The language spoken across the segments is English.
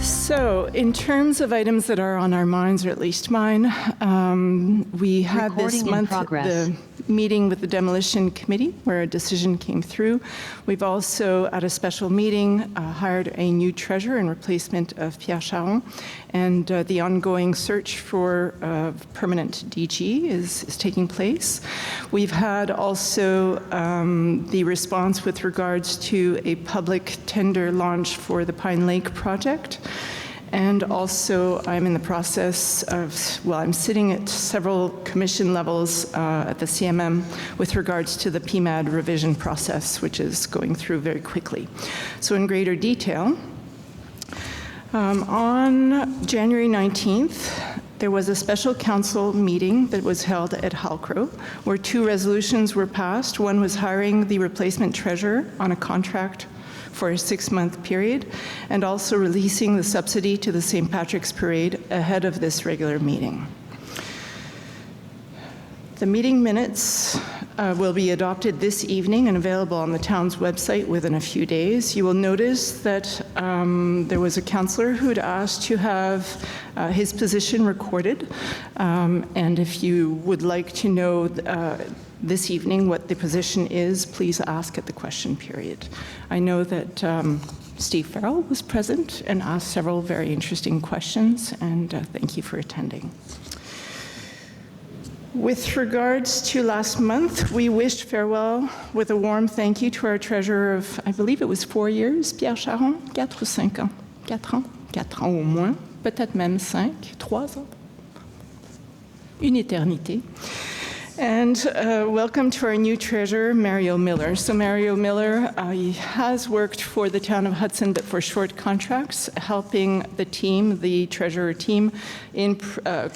So, in terms of items that are on our minds, or at least mine, we had this month the meeting with the Demolition Committee where a decision came through. We've also, at a special meeting, hired a new treasurer in replacement of Pierre Charon, and the ongoing search for permanent DG is taking place. We've had also the response with regards to a public tender launch for the Pine Lake project. And also, I'm in the process of, well, I'm sitting at several commission levels at the CMM with regards to the PMAD revision process, which is going through very quickly. So in greater detail, on January 19th, there was a special council meeting that was held at Halcrow, where two resolutions were passed. One was hiring the replacement treasurer on a contract for a 6-month period, and also releasing the subsidy to the St. Patrick's Parade ahead of this regular meeting. The meeting minutes will be adopted this evening and available on the town's website within a few days. You will notice that there was a councillor who had asked to have his position recorded, and if you would like to know this evening what the position is, please ask at the question period. I know that Steve Farrell was present and asked several very interesting questions, and thank you for attending. With regards to last month, we wished farewell with a warm thank you to our treasurer of, I believe it was 4 years, Pierre Charon, 4 ou 5 ans? 4 ans? 4 ans au moins, peut-être même 5, 3 ans. Une éternité. And welcome to our new treasurer, Mario Miller. So Mario Miller he has worked for the town of Hudson, but for short contracts, helping the team, the treasurer team, in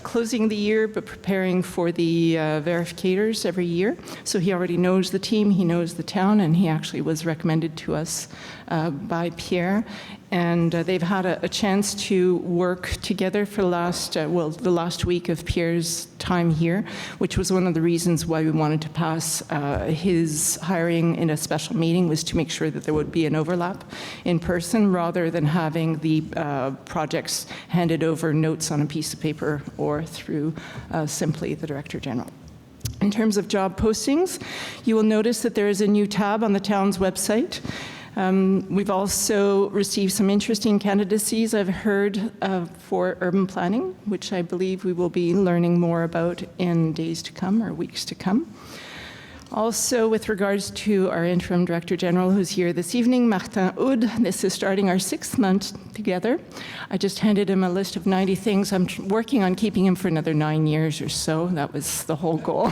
closing the year, but preparing for the verificators every year. So he already knows the team, he knows the town, and he actually was recommended to us by Pierre. And they've had a chance to work together for the last week of Pierre's time here, which was one of the reasons why we wanted to pass his hiring in a special meeting, was to make sure that there would be an overlap in person rather than having the projects handed over notes on a piece of paper or through simply the Director General. In terms of job postings, you will notice that there is a new tab on the town's website. We've also received some interesting candidacies, I've heard, for urban planning, which I believe we will be learning more about in days to come or weeks to come. Also, with regards to our interim Director General who's here this evening, Martin Houd, this is starting our 6th month together. I just handed him a list of 90 things. I'm working on keeping him for another 9 years or so. That was the whole goal.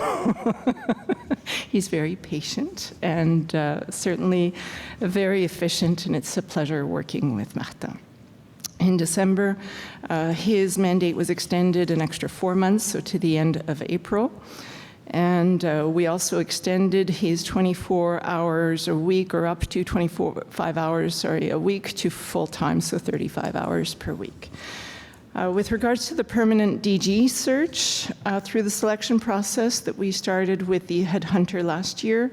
He's very patient and certainly very efficient, and it's a pleasure working with Martin. In December, his mandate was extended an extra 4 months, so to the end of April. And we also extended his 24 hours a week, or up to 5 hours, a week, to full-time, so 35 hours per week. With regards to the permanent DG search, through the selection process that we started with the headhunter last year,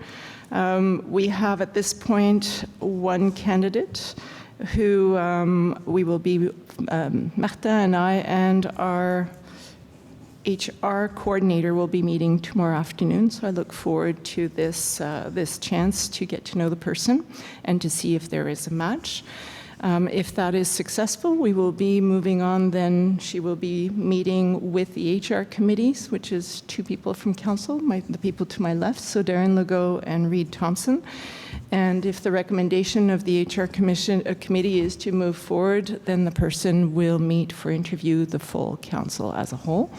we have at this point one candidate who we will be, Martin and I and our HR coordinator will be meeting tomorrow afternoon, so I look forward to this chance to get to know the person and to see if there is a match. If that is successful, we will be moving on. Then she will be meeting with the HR committees, which is 2 people from council, the people to my left, so Darren Legault and Reed Thompson. And if the recommendation of the HR committee is to move forward, then the person will meet for interview the full council as a whole.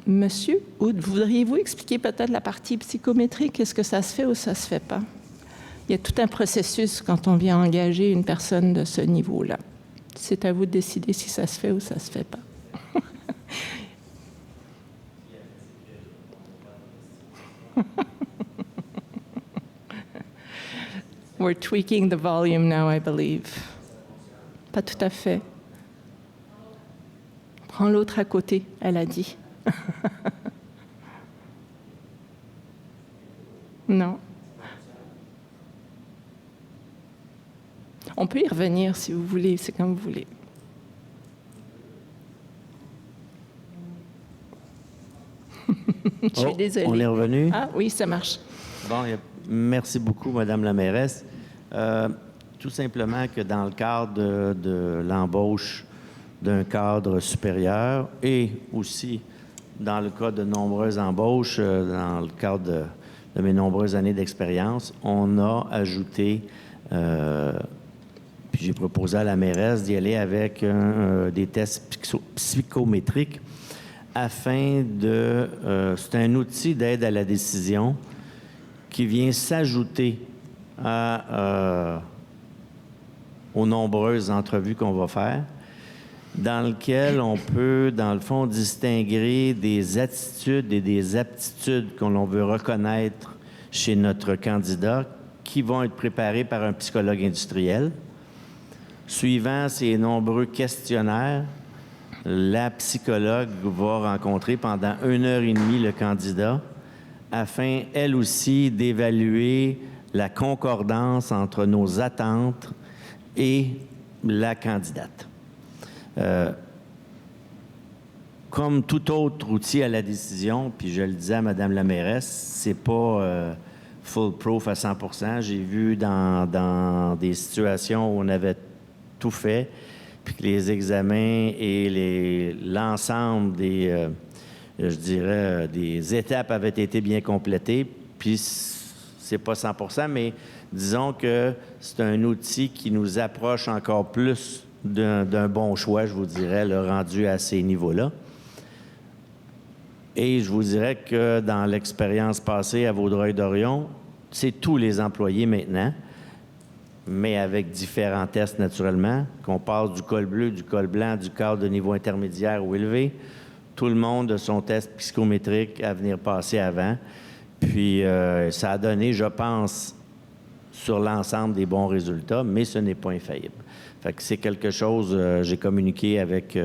Monsieur Houd, voudriez-vous expliquer peut-être la partie psychométrique? Est-ce que ça se fait ou ça se fait pas? Il y a tout un processus quand on vient engager une personne de ce niveau-là. C'est à vous de décider si ça se fait ou ça se fait pas. We're tweaking the volume now, I believe. Pas tout à fait. Prends l'autre à côté, elle a dit. Non. On peut y revenir si vous voulez, c'est comme vous voulez. Je suis désolée. On est revenu? Ah oui, ça marche. Bon, merci beaucoup, Madame la mairesse. Tout simplement que dans le cadre de l'embauche d'un cadre supérieur et aussi dans le cas de nombreuses embauches, dans le cadre de mes nombreuses années d'expérience, on a ajouté, puis j'ai proposé à la mairesse d'y aller avec des tests psychométriques afin de... c'est un outil d'aide à la décision qui vient s'ajouter aux nombreuses entrevues qu'on va faire, dans lequel on peut, dans le fond, distinguer des attitudes et des aptitudes qu'on veut reconnaître chez notre candidat qui vont être préparés par un psychologue industriel. Suivant ces nombreux questionnaires, la psychologue va rencontrer pendant 1h30 le candidat afin, elle aussi, d'évaluer la concordance entre nos attentes et la candidate. Comme tout autre outil à la décision, puis je le disais à Mme la mairesse, c'est pas foolproof à 100%. J'ai vu dans des situations où on avait tout fait, puis que les examens et l'ensemble des, je dirais, des étapes avaient été bien complétées, puis c'est pas 100%, mais disons que c'est un outil qui nous approche encore plus d'un bon choix, je vous dirais, le rendu à ces niveaux-là. Et je vous dirais que dans l'expérience passée à Vaudreuil-Dorion, c'est tous les employés maintenant, mais avec différents tests naturellement, qu'on passe du col bleu, du col blanc, du cadre de niveau intermédiaire ou élevé. Tout le monde a son test psychométrique à venir passer avant. Puis ça a donné, je pense, sur l'ensemble des bons résultats, mais ce n'est pas infaillible. Fait que c'est quelque chose, j'ai communiqué avec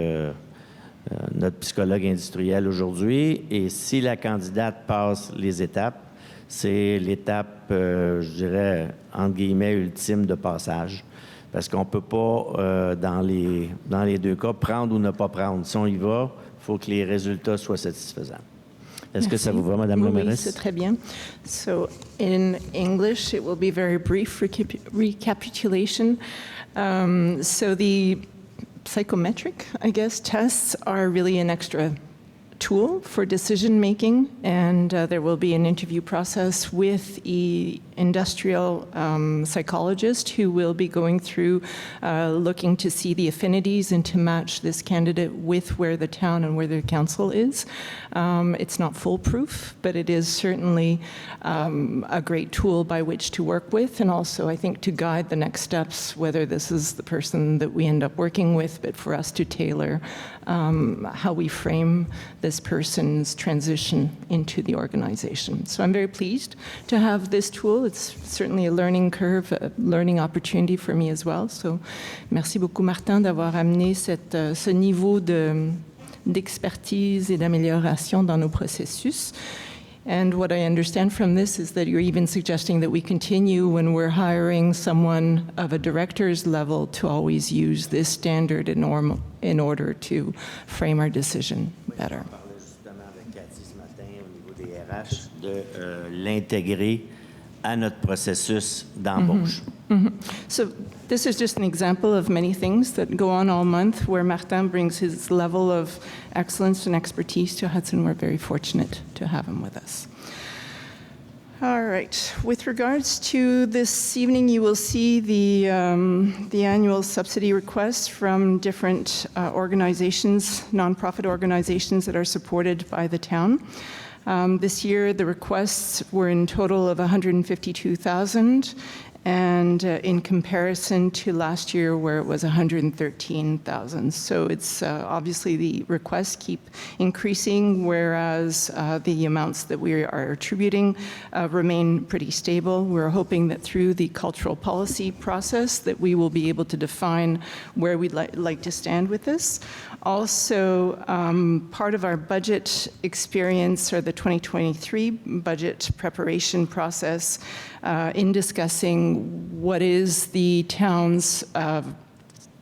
notre psychologue industriel aujourd'hui, et si la candidate passe les étapes, c'est l'étape, je dirais, entre guillemets, ultime de passage. Parce qu'on ne peut pas, dans les deux cas, prendre ou ne pas prendre. Si on y va, il faut que les résultats soient satisfaisants. Est-ce que ça vous va, Madame la mairesse? Oui, c'est très bien. So, in English, it will be very brief recapitulation. So the psychometric, I guess, tests are really an extra tool for decision making, and there will be an interview process with an industrial psychologist who will be going through looking to see the affinities and to match this candidate with where the town and where the council is. It's not foolproof, but it is certainly a great tool by which to work with, and also I think to guide the next steps, whether this is the person that we end up working with, but for us to tailor how we frame this person's transition into the organization. So I'm very pleased to have this tool. It's certainly a learning curve, a learning opportunity for me as well. So merci beaucoup, Martin, d'avoir amené ce niveau d'expertise et d'amélioration dans nos processus. And what I understand from this is that you're even suggesting that we continue when we're hiring someone of a director's level to always use this standard in order to frame our decision better. On parlait justement avec Cathy ce matin au niveau des RH de l'intégrer à notre processus d'embauche. So this is just an example of many things that go on all month where Martin brings his level of excellence and expertise to Hudson. We're very fortunate to have him with us. All right. With regards to this evening, you will see the annual subsidy requests from different organizations, nonprofit organizations that are supported by the town. This year, the requests were in total of $152,000, and in comparison to last year where it was $113,000. So it's obviously the requests keep increasing, whereas the amounts that we are attributing remain pretty stable. We're hoping that through the cultural policy process that we will be able to define where we'd like to stand with this. Also, part of our budget experience or the 2023 budget preparation process in discussing what is the town's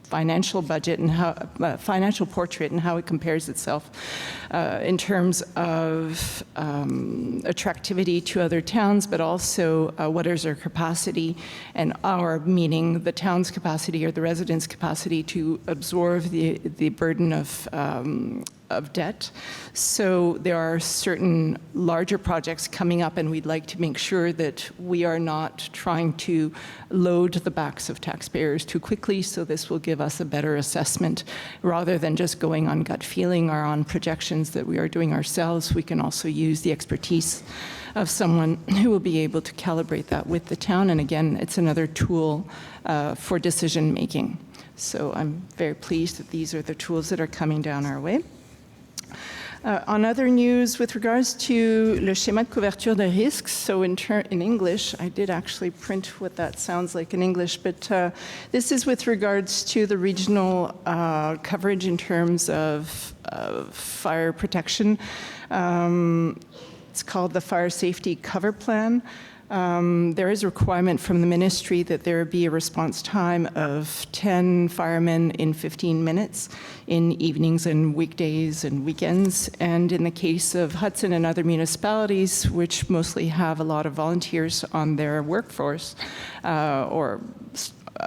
financial budget and how financial portrait and how it compares itself in terms of attractivity to other towns, but also what is our capacity, and our meaning the town's capacity or the residents' capacity to absorb the burden of debt. So there are certain larger projects coming up, and we'd like to make sure that we are not trying to load the backs of taxpayers too quickly, so this will give us a better assessment. Rather than just going on gut feeling or on projections that we are doing ourselves, we can also use the expertise of someone who will be able to calibrate that with the town. And again, it's another tool for decision making. So I'm very pleased that these are the tools that are coming down our way. On other news, with regards to le schéma de couverture de risques, so in English, I did actually print what that sounds like in English, but this is with regards to the regional coverage in terms of fire protection. It's called the Fire Safety Cover Plan. There is a requirement from the ministry that there be a response time of 10 firemen in 15 minutes in evenings and weekdays and weekends. And in the case of Hudson and other municipalities, which mostly have a lot of volunteers on their workforce or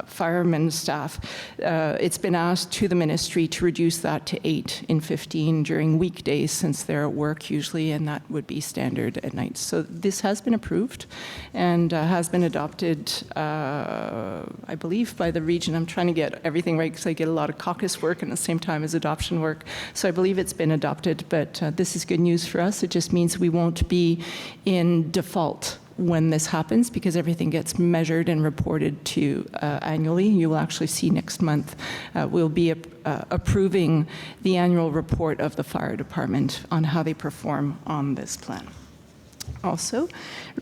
firemen staff, it's been asked to the ministry to reduce that to 8 in 15 during weekdays, since they're at work usually, and that would be standard at night. So this has been approved and has been adopted, I believe, by the region. I'm trying to get everything right because I get a lot of caucus work at the same time as adoption work. So I believe it's been adopted, but this is good news for us. It just means we won't be in default when this happens, because everything gets measured and reported to annually. You will actually see next month we'll be approving the annual report of the fire department on how they perform on this plan. Also,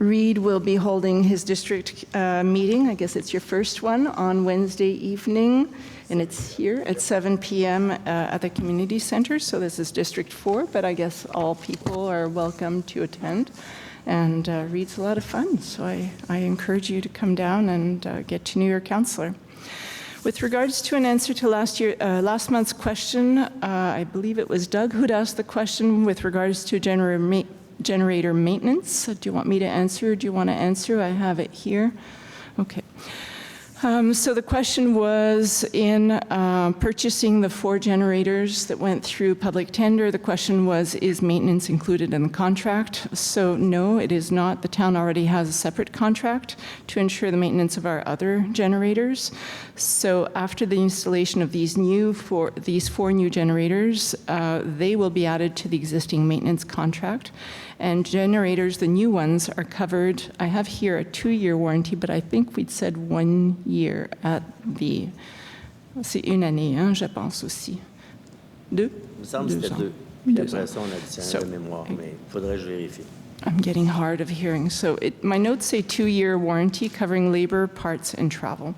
Reed will be holding his district meeting, I guess it's your first one, on Wednesday evening, and it's here at 7 p.m. At the community center. So this is District 4, but I guess all people are welcome to attend. And Reed's a lot of fun, so I encourage you to come down and get to know your counselor. With regards to an answer to last month's question, I believe it was Doug who'd asked the question with regards to generator maintenance. Do you want me to answer? Do you want to answer? I have it here. Okay. So the question was, in purchasing the 4 generators that went through public tender, the question was, is maintenance included in the contract? So no, it is not. The town already has a separate contract to ensure the maintenance of our other generators. So after the installation of these 4 new generators, they will be added to the existing maintenance contract. And generators, the new ones, are covered. I have here a 2-year warranty, but I think we'd said 1 year at the... C'est une année, hein, je pense aussi. 2? Il me semble que c'était 2. Puis après ça, on additionnait de mémoire, mais il faudrait que je vérifie. I'm getting hard of hearing. So my notes say 2-year warranty covering labor, parts, and travel.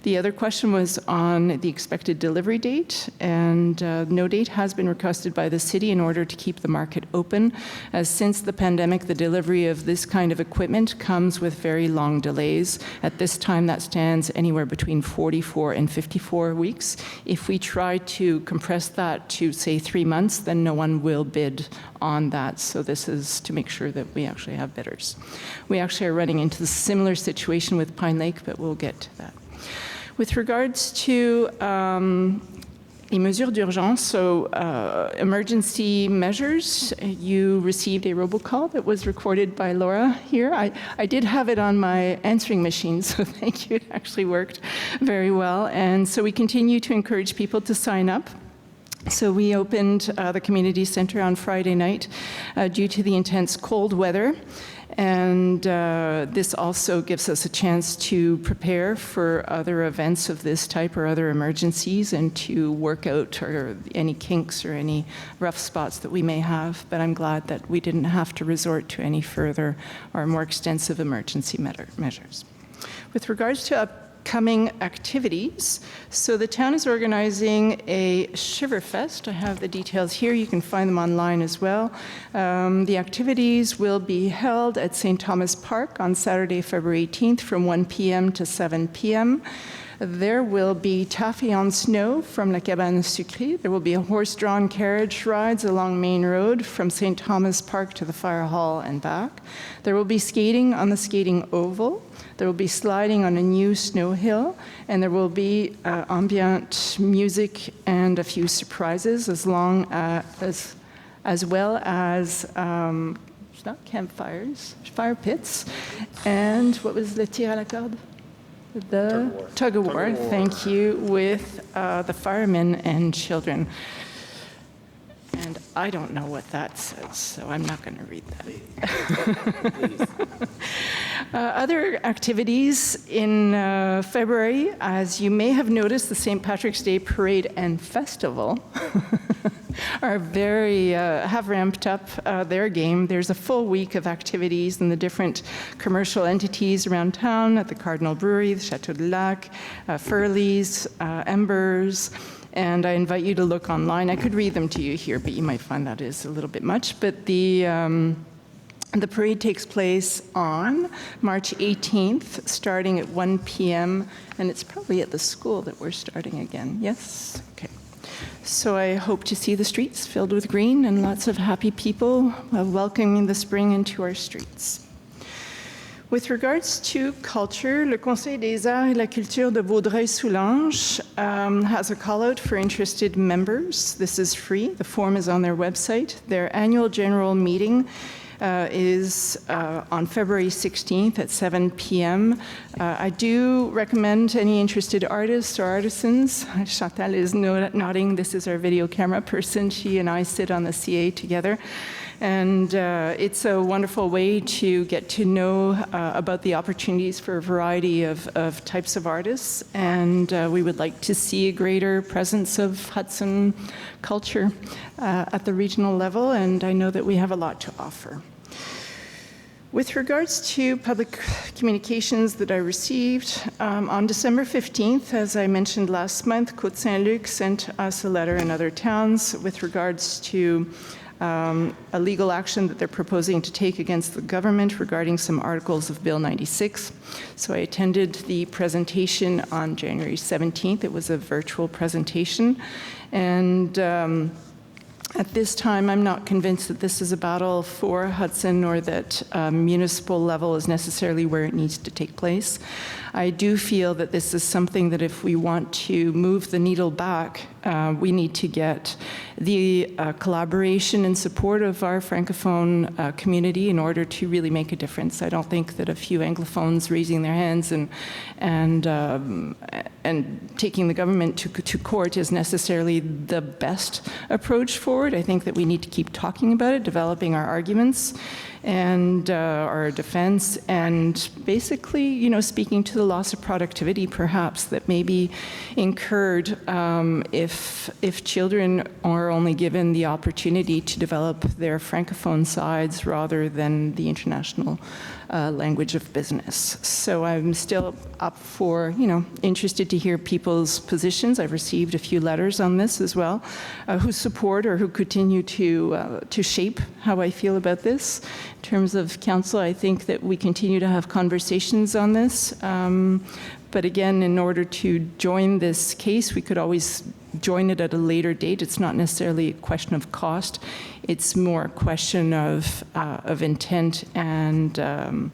The other question was on the expected delivery date, and no date has been requested by the city in order to keep the market open, as since the pandemic, the delivery of this kind of equipment comes with very long delays. At this time, that stands anywhere between 44 and 54 weeks. If we try to compress that to, say, 3 months, then no one will bid on that. So this is to make sure that we actually have bidders. We actually are running into a similar situation with Pine Lake, but we'll get to that. With regards to les mesures d'urgence, so emergency measures, you received a robocall that was recorded by Laura here. I did have it on my answering machine, so thank you. It actually worked very well. And so we continue to encourage people to sign up. So we opened the community center on Friday night due to the intense cold weather. And this also gives us a chance to prepare for other events of this type or other emergencies, and to work out any kinks or any rough spots that we may have. But I'm glad that we didn't have to resort to any further or more extensive emergency measures. With regards to upcoming activities, so the town is organizing a Shiverfest. I have the details here. You can find them online as well. The activities will be held at St. Thomas Park on Saturday, February 18th from 1 p.m. to 7 p.m. There will be taffy on snow from La Cabane Sucrée. There will be horse-drawn carriage rides along Main Road from St. Thomas Park to the Fire Hall and back. There will be skating on the skating oval. There will be sliding on a new snow hill, and there will be ambient music and a few surprises, as well as not campfires, fire pits, and what was the tir à la corde? The tug of war. Thank you, with the firemen and children. And I don't know what that says, so I'm not going to read that. Other activities in February, as you may have noticed, the St. Patrick's Day Parade and Festival are have ramped up their game. There's a full week of activities in the different commercial entities around town, at the Cardinal Brewery, the Chateau de Lac, Furley's, Embers, and I invite you to look online. I could read them to you here, but you might find that is a little bit much. But the parade takes place on March 18th, starting at 1 p.m., and it's probably at the school that we're starting again. Yes? Okay. So I hope to see the streets filled with green and lots of happy people welcoming the spring into our streets. With regards to culture, le Conseil des Arts et la Culture de Vaudreuil-Soulanges has a call-out for interested members. This is free. The form is on their website. Their annual general meeting is on February 16th at 7 p.m. I do recommend any interested artists or artisans. Chantal is nodding. This is our video camera person. She and I sit on the CA together. And it's a wonderful way to get to know about the opportunities for a variety of types of artists. And we would like to see a greater presence of Hudson culture at the regional level, and I know that we have a lot to offer. With regards to public communications that I received, on December 15th, as I mentioned last month, Côte-Saint-Luc sent us a letter, and other towns, with regards to a legal action that they're proposing to take against the government regarding some articles of Bill 96. So I attended the presentation on January 17th. It was a virtual presentation. And at this time, I'm not convinced that this is a battle for Hudson or that municipal level is necessarily where it needs to take place. I do feel that this is something that if we want to move the needle back, we need to get the collaboration and support of our Francophone community in order to really make a difference. I don't think that a few Anglophones raising their hands and taking the government to court is necessarily the best approach forward. I think that we need to keep talking about it, developing our arguments and our defense, and basically, you know, speaking to the loss of productivity, perhaps, that may be incurred if children are only given the opportunity to develop their Francophone sides rather than the international language of business. So I'm still up for, you know, interested to hear people's positions. I've received a few letters on this as well, who support or who continue to shape how I feel about this. In terms of council, I think that we continue to have conversations on this. But again, in order to join this case, we could always join it at a later date. It's not necessarily a question of cost. It's more a question of intent and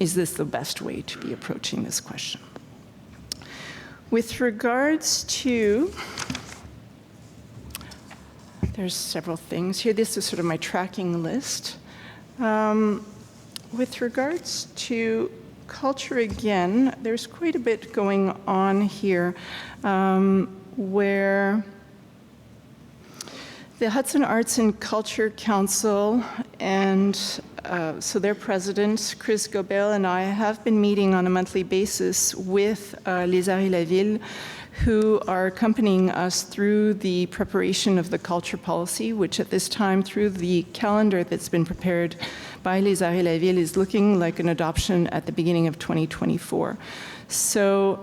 is this the best way to be approaching this question? With regards to, there's several things here. This is sort of my tracking list. With regards to culture, again, there's quite a bit going on here where the Hudson Arts and Culture Council and so their president, Chris Gobel, and I have been meeting on a monthly basis with Les Arts et la Ville, who are accompanying us through the preparation of the culture policy, which at this time, through the calendar that's been prepared by Les Arts et la Ville, is looking like an adoption at the beginning of 2024. So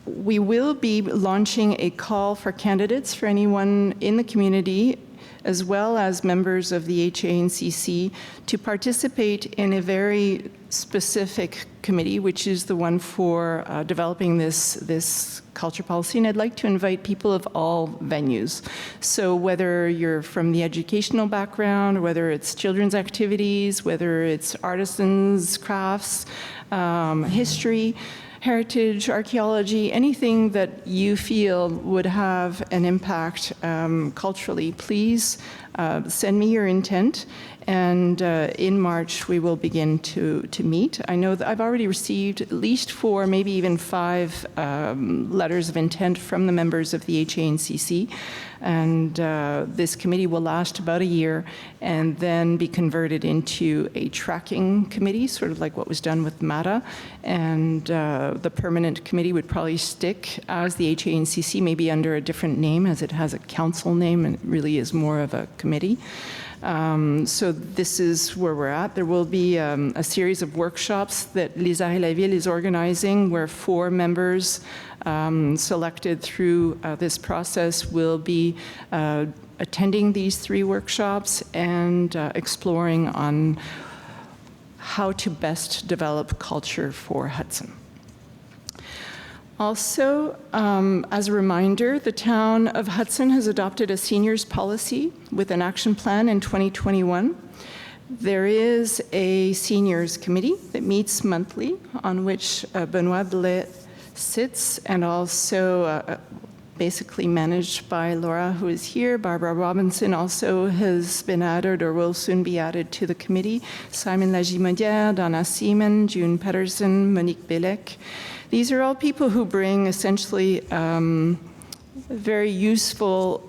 we will be launching a call for candidates for anyone in the community as well as members of the HANCC, to participate in a very specific committee, which is the one for developing this culture policy. And I'd like to invite people of all venues. So whether you're from the educational background, whether it's children's activities, whether it's artisans, crafts, history, heritage, archaeology, anything that you feel would have an impact culturally, please send me your intent. And in March, we will begin to meet. I know that I've already received at least 4, maybe even 5 letters of intent from the members of the HANCC. And this committee will last about a year and then be converted into a tracking committee, sort of like what was done with MATA. And the permanent committee would probably stick as the HANCC, maybe under a different name, as it has a council name and it really is more of a committee. So this is where we're at. There will be a series of workshops that Les Arts et la Ville is organizing, where 4 members selected through this process will be attending these 3 workshops and exploring on how to best develop culture for Hudson. Also, as a reminder, the town of Hudson has adopted a seniors policy with an action plan in 2021. There is a seniors committee that meets monthly, on which Benoit Blais sits, and also basically managed by Laura, who is here. Barbara Robinson also has been added or will soon be added to the committee. Simon Lagimodière, Donna Seaman, June Pedersen, Monique Bélec. These are all people who bring essentially very useful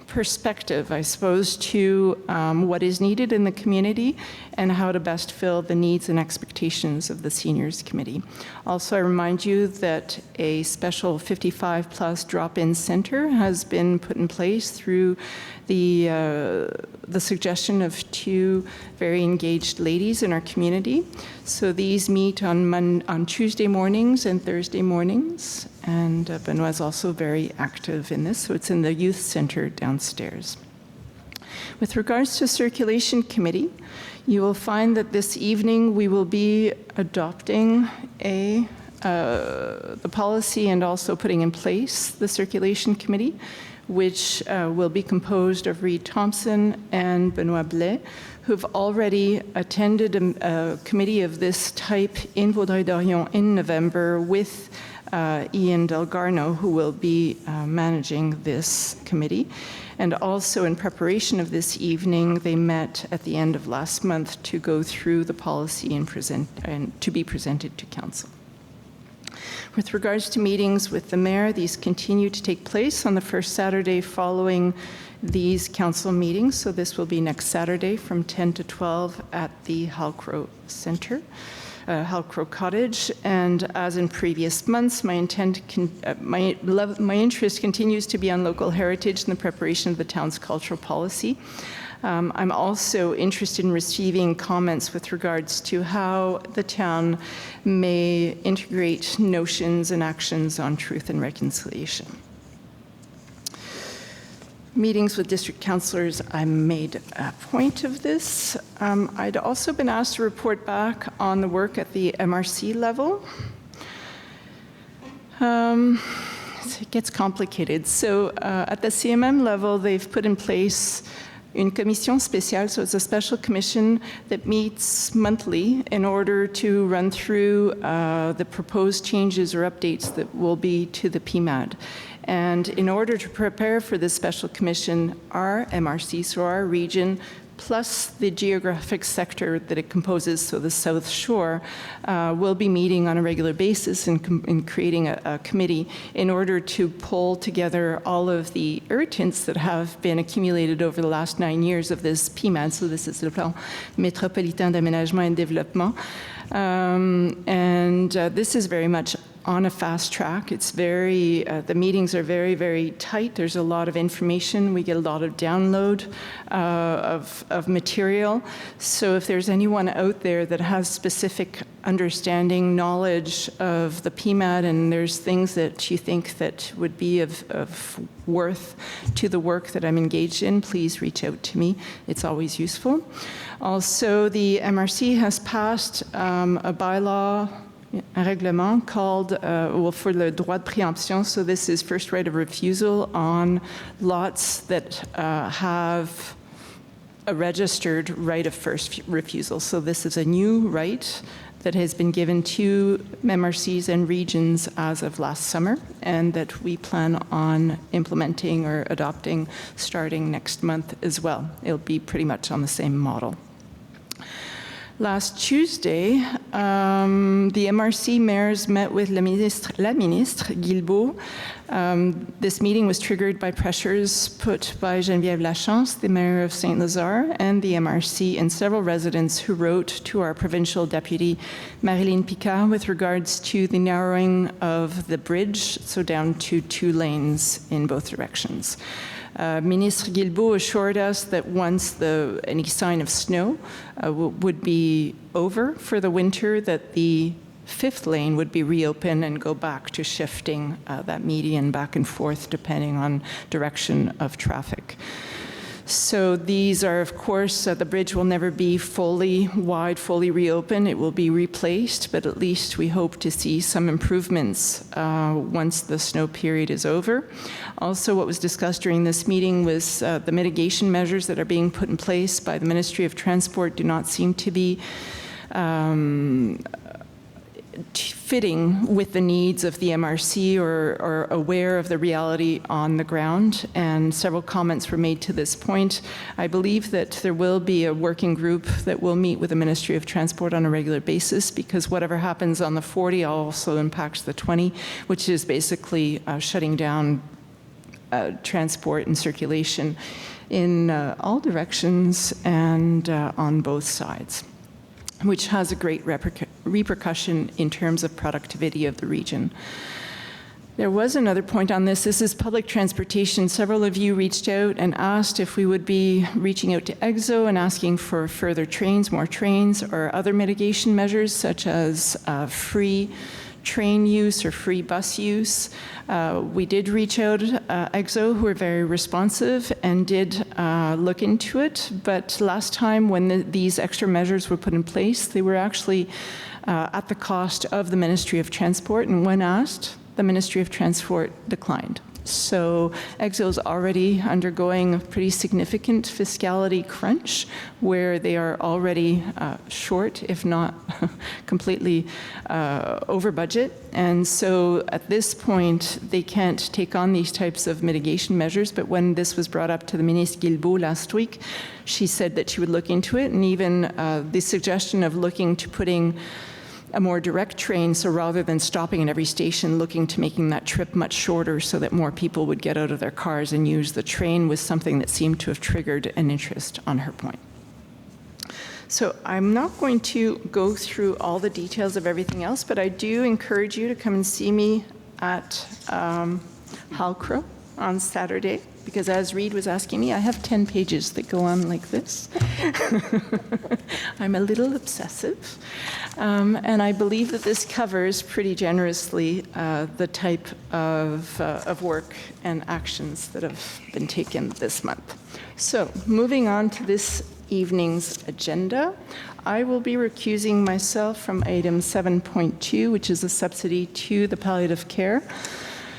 perspective, I suppose, to what is needed in the community and how to best fill the needs and expectations of the Seniors Committee. Also, I remind you that a special 55-plus drop-in center has been put in place through the suggestion of 2 very engaged ladies in our community. So these meet on Tuesday mornings and Thursday mornings, and Benoit is also very active in this, so it's in the youth center downstairs. With regards to Circulation Committee, you will find that this evening we will be adopting the policy and also putting in place the Circulation Committee, which will be composed of Reed Thompson and Benoit Blais, who've already attended a committee of this type in Vaudreuil-Dorion in November with Ian Delgarno, who will be managing this committee. And also in preparation of this evening, they met at the end of last month to go through the policy and to be presented to council. With regards to meetings with the mayor, these continue to take place on the first Saturday following these council meetings. So this will be next Saturday from 10 to 12 at the Halcrow Center, Halcrow Cottage. And as in previous months, my interest continues to be on local heritage and the preparation of the town's cultural policy. I'm also interested in receiving comments with regards to how the town may integrate notions and actions on truth and reconciliation. Meetings with district councillors, I made a point of this. I'd also been asked to report back on the work at the MRC level. It gets complicated. So at the CMM level, they've put in place une commission spéciale, so it's a special commission that meets monthly in order to run through the proposed changes or updates that will be to the PMAD. And in order to prepare for this special commission, our MRC, so our region, plus the geographic sector that it composes, so the South Shore, will be meeting on a regular basis and creating a committee in order to pull together all of the irritants that have been accumulated over the last 9 years of this PMAD. So this is le Plan Métropolitain d'Aménagement et de Développement. And this is very much on a fast track. It's very, the meetings are very, very tight. There's a lot of information. We get a lot of download of material. So if there's anyone out there that has specific understanding, knowledge of the PMAT, and there's things that you think that would be of worth to the work that I'm engaged in, please reach out to me. It's always useful. Also, the MRC has passed a bylaw, un règlement called for le droit de préemption. So this is first right of refusal on lots that have a registered right of first refusal. So this is a new right that has been given to MRCs and regions as of last summer, and that we plan on implementing or adopting starting next month as well. It'll be pretty much on the same model. Last Tuesday, the MRC mayors met with la ministre Guilbeault. This meeting was triggered by pressures put by Geneviève Lachance, the mayor of Saint-Lazare, and the MRC, and several residents who wrote to our provincial deputy, Marilyn Picard, with regards to the narrowing of the bridge, so down to 2 lanes in both directions. Ministre Guilbeault assured us that once any sign of snow would be over for the winter, that the 5th lane would be reopened and go back to shifting that median back and forth depending on direction of traffic. So these are, of course, the bridge will never be fully wide, fully reopened. It will be replaced, but at least we hope to see some improvements once the snow period is over. Also, what was discussed during this meeting was the mitigation measures that are being put in place by the Ministry of Transport do not seem to be fitting with the needs of the MRC or aware of the reality on the ground, and several comments were made to this point. I believe that there will be a working group that will meet with the Ministry of Transport on a regular basis, because whatever happens on the 40 also impacts the 20, which is basically shutting down transport and circulation in all directions and on both sides, which has a great repercussion in terms of productivity of the region. There was another point on this. This is public transportation. Several of you reached out and asked if we would be reaching out to EXO and asking for further trains, more trains, or other mitigation measures such as free train use or free bus use. We did reach out EXO, who were very responsive and did look into it, but last time when these extra measures were put in place, they were actually at the cost of the Ministry of Transport, and when asked, the Ministry of Transport declined. So EXO is already undergoing a pretty significant fiscality crunch where they are already short, if not completely over budget. And so at this point, they can't take on these types of mitigation measures. But when this was brought up to the Ministre Guilbeault last week, she said that she would look into it. And even the suggestion of looking to putting a more direct train, so rather than stopping at every station, looking to making that trip much shorter so that more people would get out of their cars and use the train, was something that seemed to have triggered an interest on her point. So I'm not going to go through all the details of everything else, but I do encourage you to come and see me at Halcro on Saturday, because as Reed was asking me, I have 10 pages that go on like this. I'm a little obsessive. And I believe that this covers pretty generously the type of work and actions that have been taken this month. So moving on to this evening's agenda, I will be recusing myself from item 7.2, which is a subsidy to the palliative care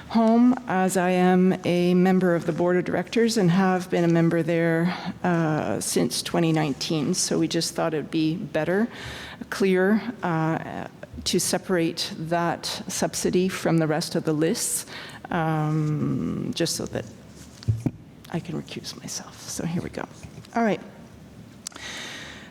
home, as I am a member of the board of directors and have been a member there since 2019. So we just thought it'd be better, clearer, to separate that subsidy from the rest of the lists, just so that I can recuse myself. So here we go. All right.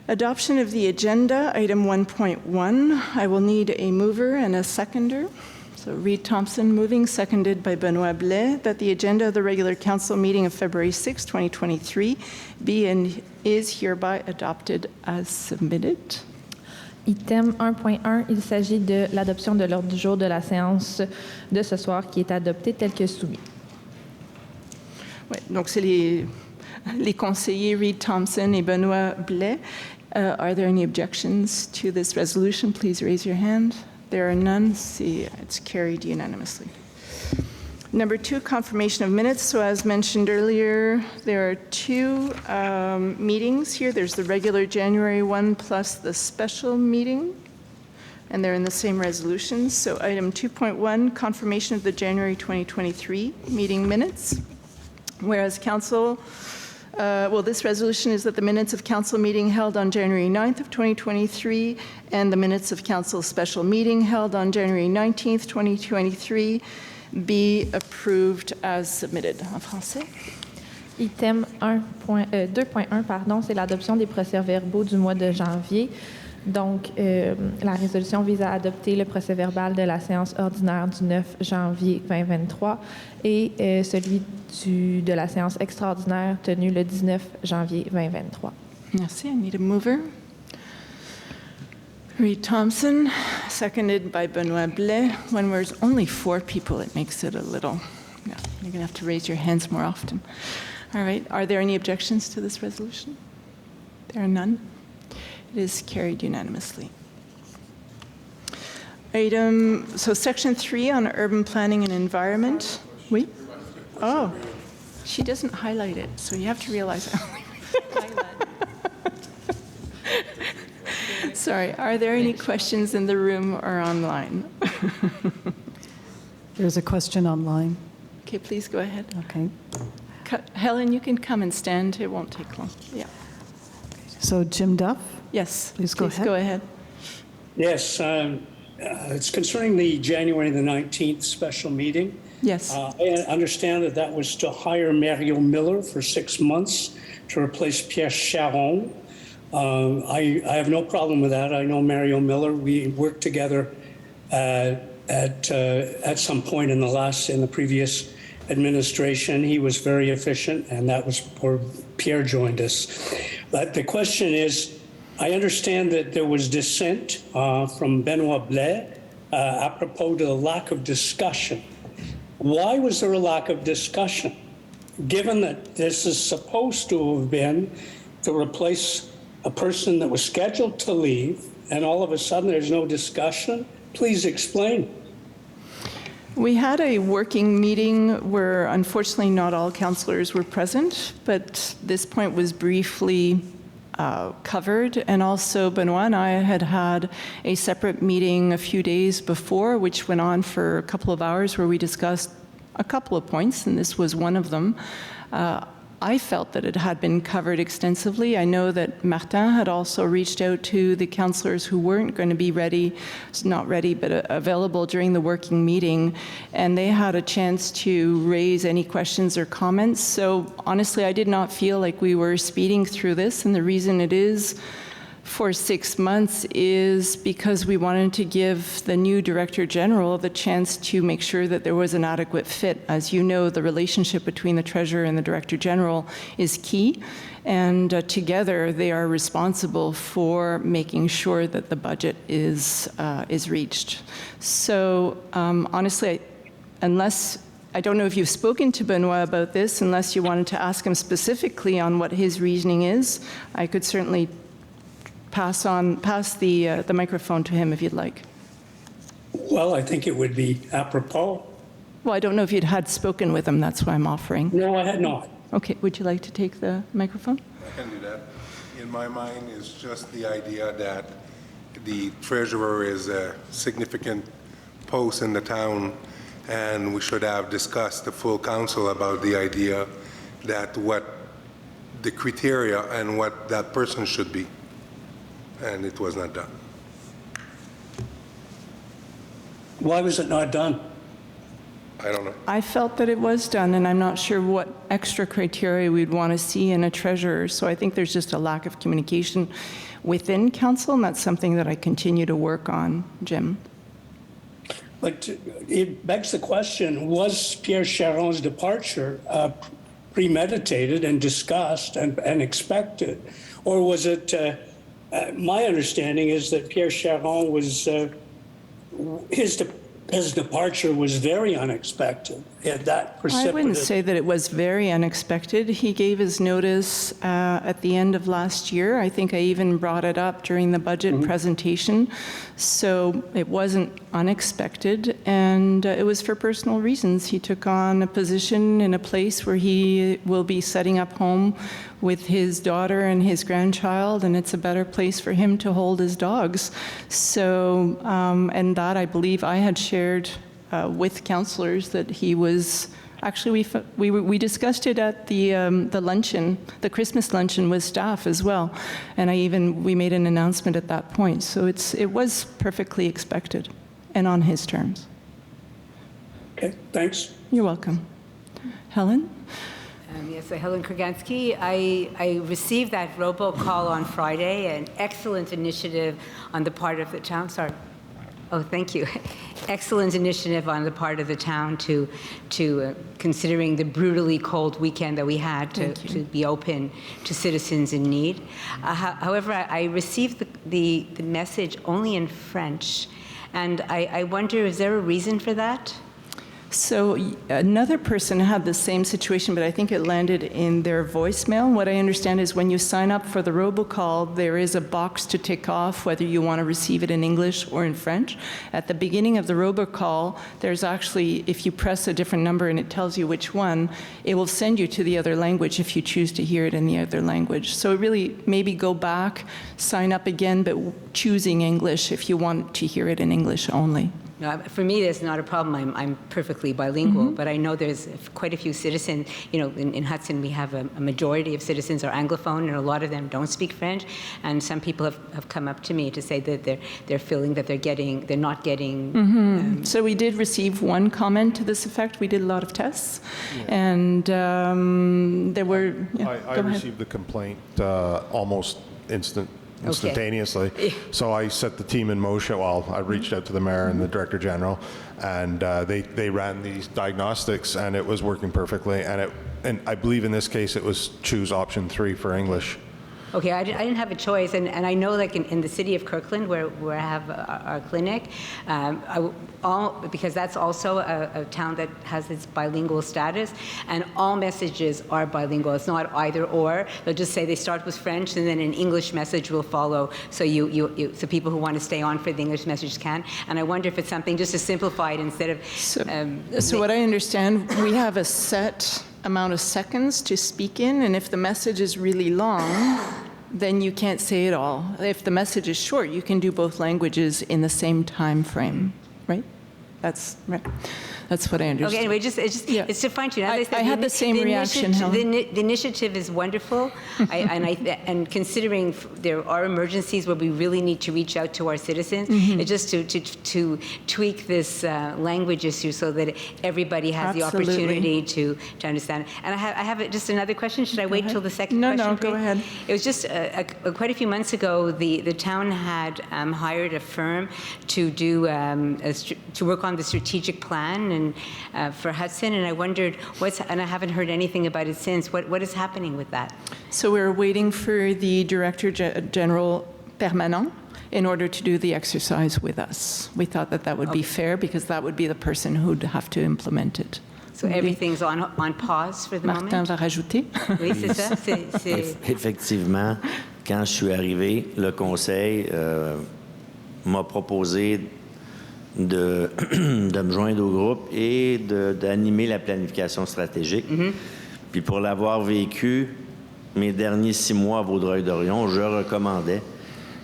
Adoption of the agenda, item 1.1. I will need a mover and a seconder. So Reed Thompson moving, seconded by Benoit Blais, that the agenda of the regular council meeting of February 6, 2023 be and is hereby adopted as submitted. Item 1.1, il s'agit de l'adoption de l'ordre du jour de la séance de ce soir qui est adopté tel que soumis. Ouais, donc, c'est les conseillers Reed Thompson et Benoît Blais. Are there any objections to this resolution? Please raise your hand. There are none. See, it's carried unanimously. Number 2, confirmation of minutes. So as mentioned earlier, there are 2 meetings here. There's the regular January one plus the special meeting, and they're in the same resolution. So item 2.1, confirmation of the January 2023 meeting minutes. Whereas council, this resolution is that the minutes of council meeting held on January 9th of 2023 and the minutes of council special meeting held on January 19th, 2023 be approved as submitted. En français. Item 2.1, pardon, c'est l'adoption des procès-verbaux du mois de janvier. Donc, la résolution vise à adopter le procès-verbal de la séance ordinaire du 9 janvier 2023 et celui de la séance extraordinaire tenue le 19 janvier 2023. Merci. I need a mover. Reed Thompson, seconded by Benoît Blais. When there's only 4 people, it makes it a little, yeah, you're going to have to raise your hands more often. All right. Are there any objections to this resolution? There are none. It is carried unanimously. So section 3 on urban planning and environment. Oui? Oh, she doesn't highlight it, so you have to realize I only highlight. Sorry, are there any questions in the room or online? There's a question online. Okay, please go ahead. Okay. Helen, you can come and stand. It won't take long. Yeah. So Jim Duff? Yes. Please go ahead. Yes, it's concerning the January the 19th special meeting. Yes. I understand that was to hire Mario Miller for 6 months to replace Pierre Charon. I have no problem with that. I know Mario Miller. We worked together at some point in the previous administration. He was very efficient, and that was before Pierre joined us. But the question is, I understand that there was dissent from Benoît Blais apropos to the lack of discussion. Why was there a lack of discussion? Given that this is supposed to have been to replace a person that was scheduled to leave, and all of a sudden there's no discussion, please explain. We had a working meeting where unfortunately not all councillors were present, but this point was briefly covered. And also Benoît and I had a separate meeting a few days before, which went on for a couple of hours, where we discussed a couple of points, and this was one of them. I felt that it had been covered extensively. I know that Martin had also reached out to the councillors who weren't going to be not ready, but available during the working meeting, and they had a chance to raise any questions or comments. So honestly, I did not feel like we were speeding through this, and the reason it is for 6 months is because we wanted to give the new Director General the chance to make sure that there was an adequate fit. As you know, the relationship between the Treasurer and the Director General is key, and together they are responsible for making sure that the budget is reached. So honestly, I don't know if you've spoken to Benoît about this, unless you wanted to ask him specifically on what his reasoning is, I could certainly pass the microphone to him if you'd like. Well, I think it would be apropos. Well, I don't know if you'd had spoken with him, that's why I'm offering. No, I had not. Okay, would you like to take the microphone? I can do that. In my mind is just the idea that the treasurer is a significant post in the town, and we should have discussed the full council about the idea that what the criteria and what that person should be. And it was not done. Why was it not done? I don't know. I felt that it was done, and I'm not sure what extra criteria we'd want to see in a treasurer. So I think there's just a lack of communication within council, and that's something that I continue to work on, Jim. But it begs the question, was Pierre Charon's departure premeditated and discussed and expected? Or was it My understanding is that Pierre Charon was, his departure was very unexpected. And that I wouldn't say that it was very unexpected. He gave his notice at the end of last year. I think I even brought it up during the budget presentation. So it wasn't unexpected, and it was for personal reasons. He took on a position in a place where he will be setting up home with his daughter and his grandchild, and it's a better place for him to hold his dogs. So, and that I believe I had shared with councillors that he was, actually we discussed it at the luncheon, the Christmas luncheon with staff as well, and we made an announcement at that point. So it was perfectly expected and on his terms. Okay, thanks. You're welcome. Helen? Yes, Helen Kurganski. I received that robocall on Friday, an excellent initiative on the part of the town. Sorry. Oh, thank you. Excellent initiative on the part of the town to considering the brutally cold weekend that we had to be open to citizens in need. However, I received the message only in French, and I wonder, is there a reason for that? So another person had the same situation, but I think it landed in their voicemail. What I understand is when you sign up for the robocall, there is a box to tick off whether you want to receive it in English or in French. At the beginning of the robocall, there's actually, if you press a different number and it tells you which one, it will send you to the other language if you choose to hear it in the other language. So really, maybe go back, sign up again, but choosing English if you want to hear it in English only. No, for me, that's not a problem. I'm perfectly bilingual, but I know there's quite a few citizens. You know, in Hudson, we have a majority of citizens are Anglophone, and a lot of them don't speak French. And some people have come up to me to say that they're feeling that they're not getting. So we did receive one comment to this effect. We did a lot of tests, and there were. Yeah, I received the complaint almost instantaneously. Okay. So I set the team in motion. Well, I reached out to the mayor and the director general, and they ran these diagnostics, and it was working perfectly. And I believe in this case it was choose option 3 for English. Okay, I didn't have a choice, and I know, like in the city of Kirkland, where I have our clinic, because that's also a town that has its bilingual status, and all messages are bilingual. It's not either or. They'll just say they start with French, and then an English message will follow. So so people who want to stay on for the English message can. And I wonder if it's something just to simplify it instead of. So what I understand, we have a set amount of seconds to speak in, and if the message is really long, then you can't say it all. If the message is short, you can do both languages in the same time frame, right? That's right. That's what I understand. Okay, anyway, it's to fine tune. I had the same reaction, Helen. The initiative is wonderful, and considering there are emergencies where we really need to reach out to our citizens, it's just to tweak this language issue so that everybody has the opportunity to understand. And I have just another question. Should I wait till the second question? No, go ahead. It was just quite a few months ago, the town had hired a firm to do to work on the strategic plan and for Hudson, and I wondered and I haven't heard anything about it since. What is happening with that? So we're waiting for the Director General Permanent in order to do the exercise with us. We thought that would be fair because that would be the person who'd have to implement it. So everything's on pause for the Martin moment? va rajouter. Oui, c'est ça. Effectivement, quand je suis arrivé, le conseil m'a proposé de me joindre au groupe et d'animer la planification stratégique. Puis pour l'avoir vécu, mes derniers 6 mois à Vaudreuil-Dorion, je recommandais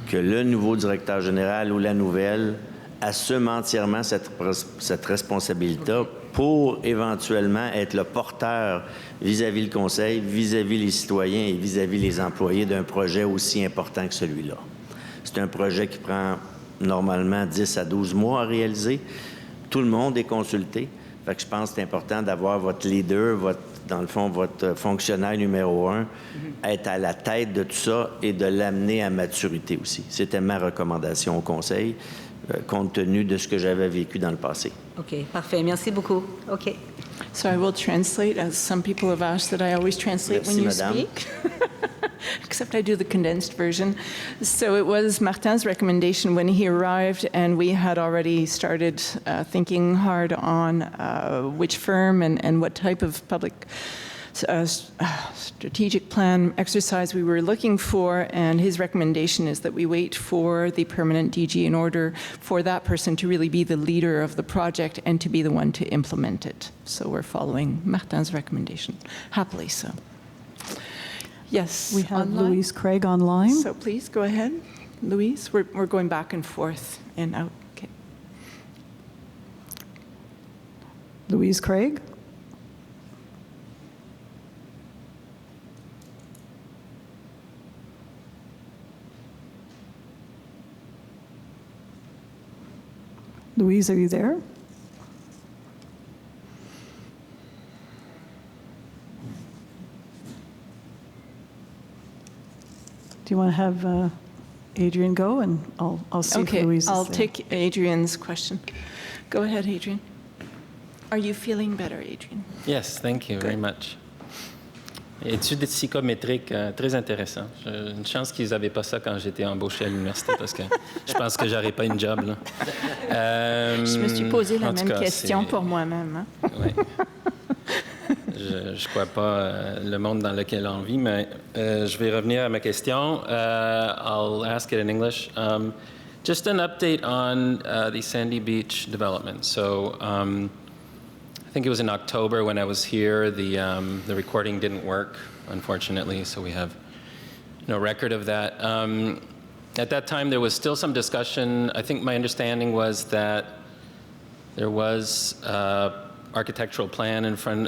que le nouveau directeur général ou la nouvelle assume entièrement cette responsabilité pour éventuellement être le porteur vis-à-vis le conseil, vis-à-vis les citoyens et vis-à-vis les employés d'un projet aussi important que celui-là. C'est un projet qui prend normalement 10 à 12 mois à réaliser. Tout le monde est consulté. Fait que je pense que c'est important d'avoir votre leader, dans le fond, votre fonctionnaire numéro 1, être à la tête de tout ça et de l'amener à maturité aussi. C'était ma recommandation au conseil, compte tenu de ce que j'avais vécu dans le passé. OK, parfait. Merci beaucoup. OK. So I will translate, as some people have asked that I always translate Merci, when you madame. speak. except I do the condensed version. So it was Martin's recommendation when he arrived, and we had already started thinking hard on which firm and what type of public strategic plan exercise we were looking for, and his recommendation is that we wait for the permanent DG in order for that person to really be the leader of the project and to be the one to implement it. So we're following Martin's recommendation, happily so. Yes, We have online? Louise Craig online. So please go ahead, Louise. We're going back and forth and out. Okay. Louise Craig? Louise, are you there? Do you want to have Adrian go, and I'll see Okay, if Louise is I'll there. take Adrian's question. Go ahead, Adrian. Are you feeling better, Adrian? Yes, thank you very much. Études psychométriques, très intéressant. Une chance qu'ils n'avaient pas ça quand j'étais embauché à l'université parce que je pense que j'aurais pas une job. Là. Je me suis posé la en tout même cas, question c'est- pour moi-même. Hein? Ouais. Je ne crois pas le monde dans lequel on vit, mais je vais revenir à ma question. I'll ask it in English. Just an update on the Sandy Beach development. So I think it was in October when I was here. The recording didn't work, unfortunately, so we have no record of that. At that time, there was still some discussion. I think my understanding was that there was architectural plan in front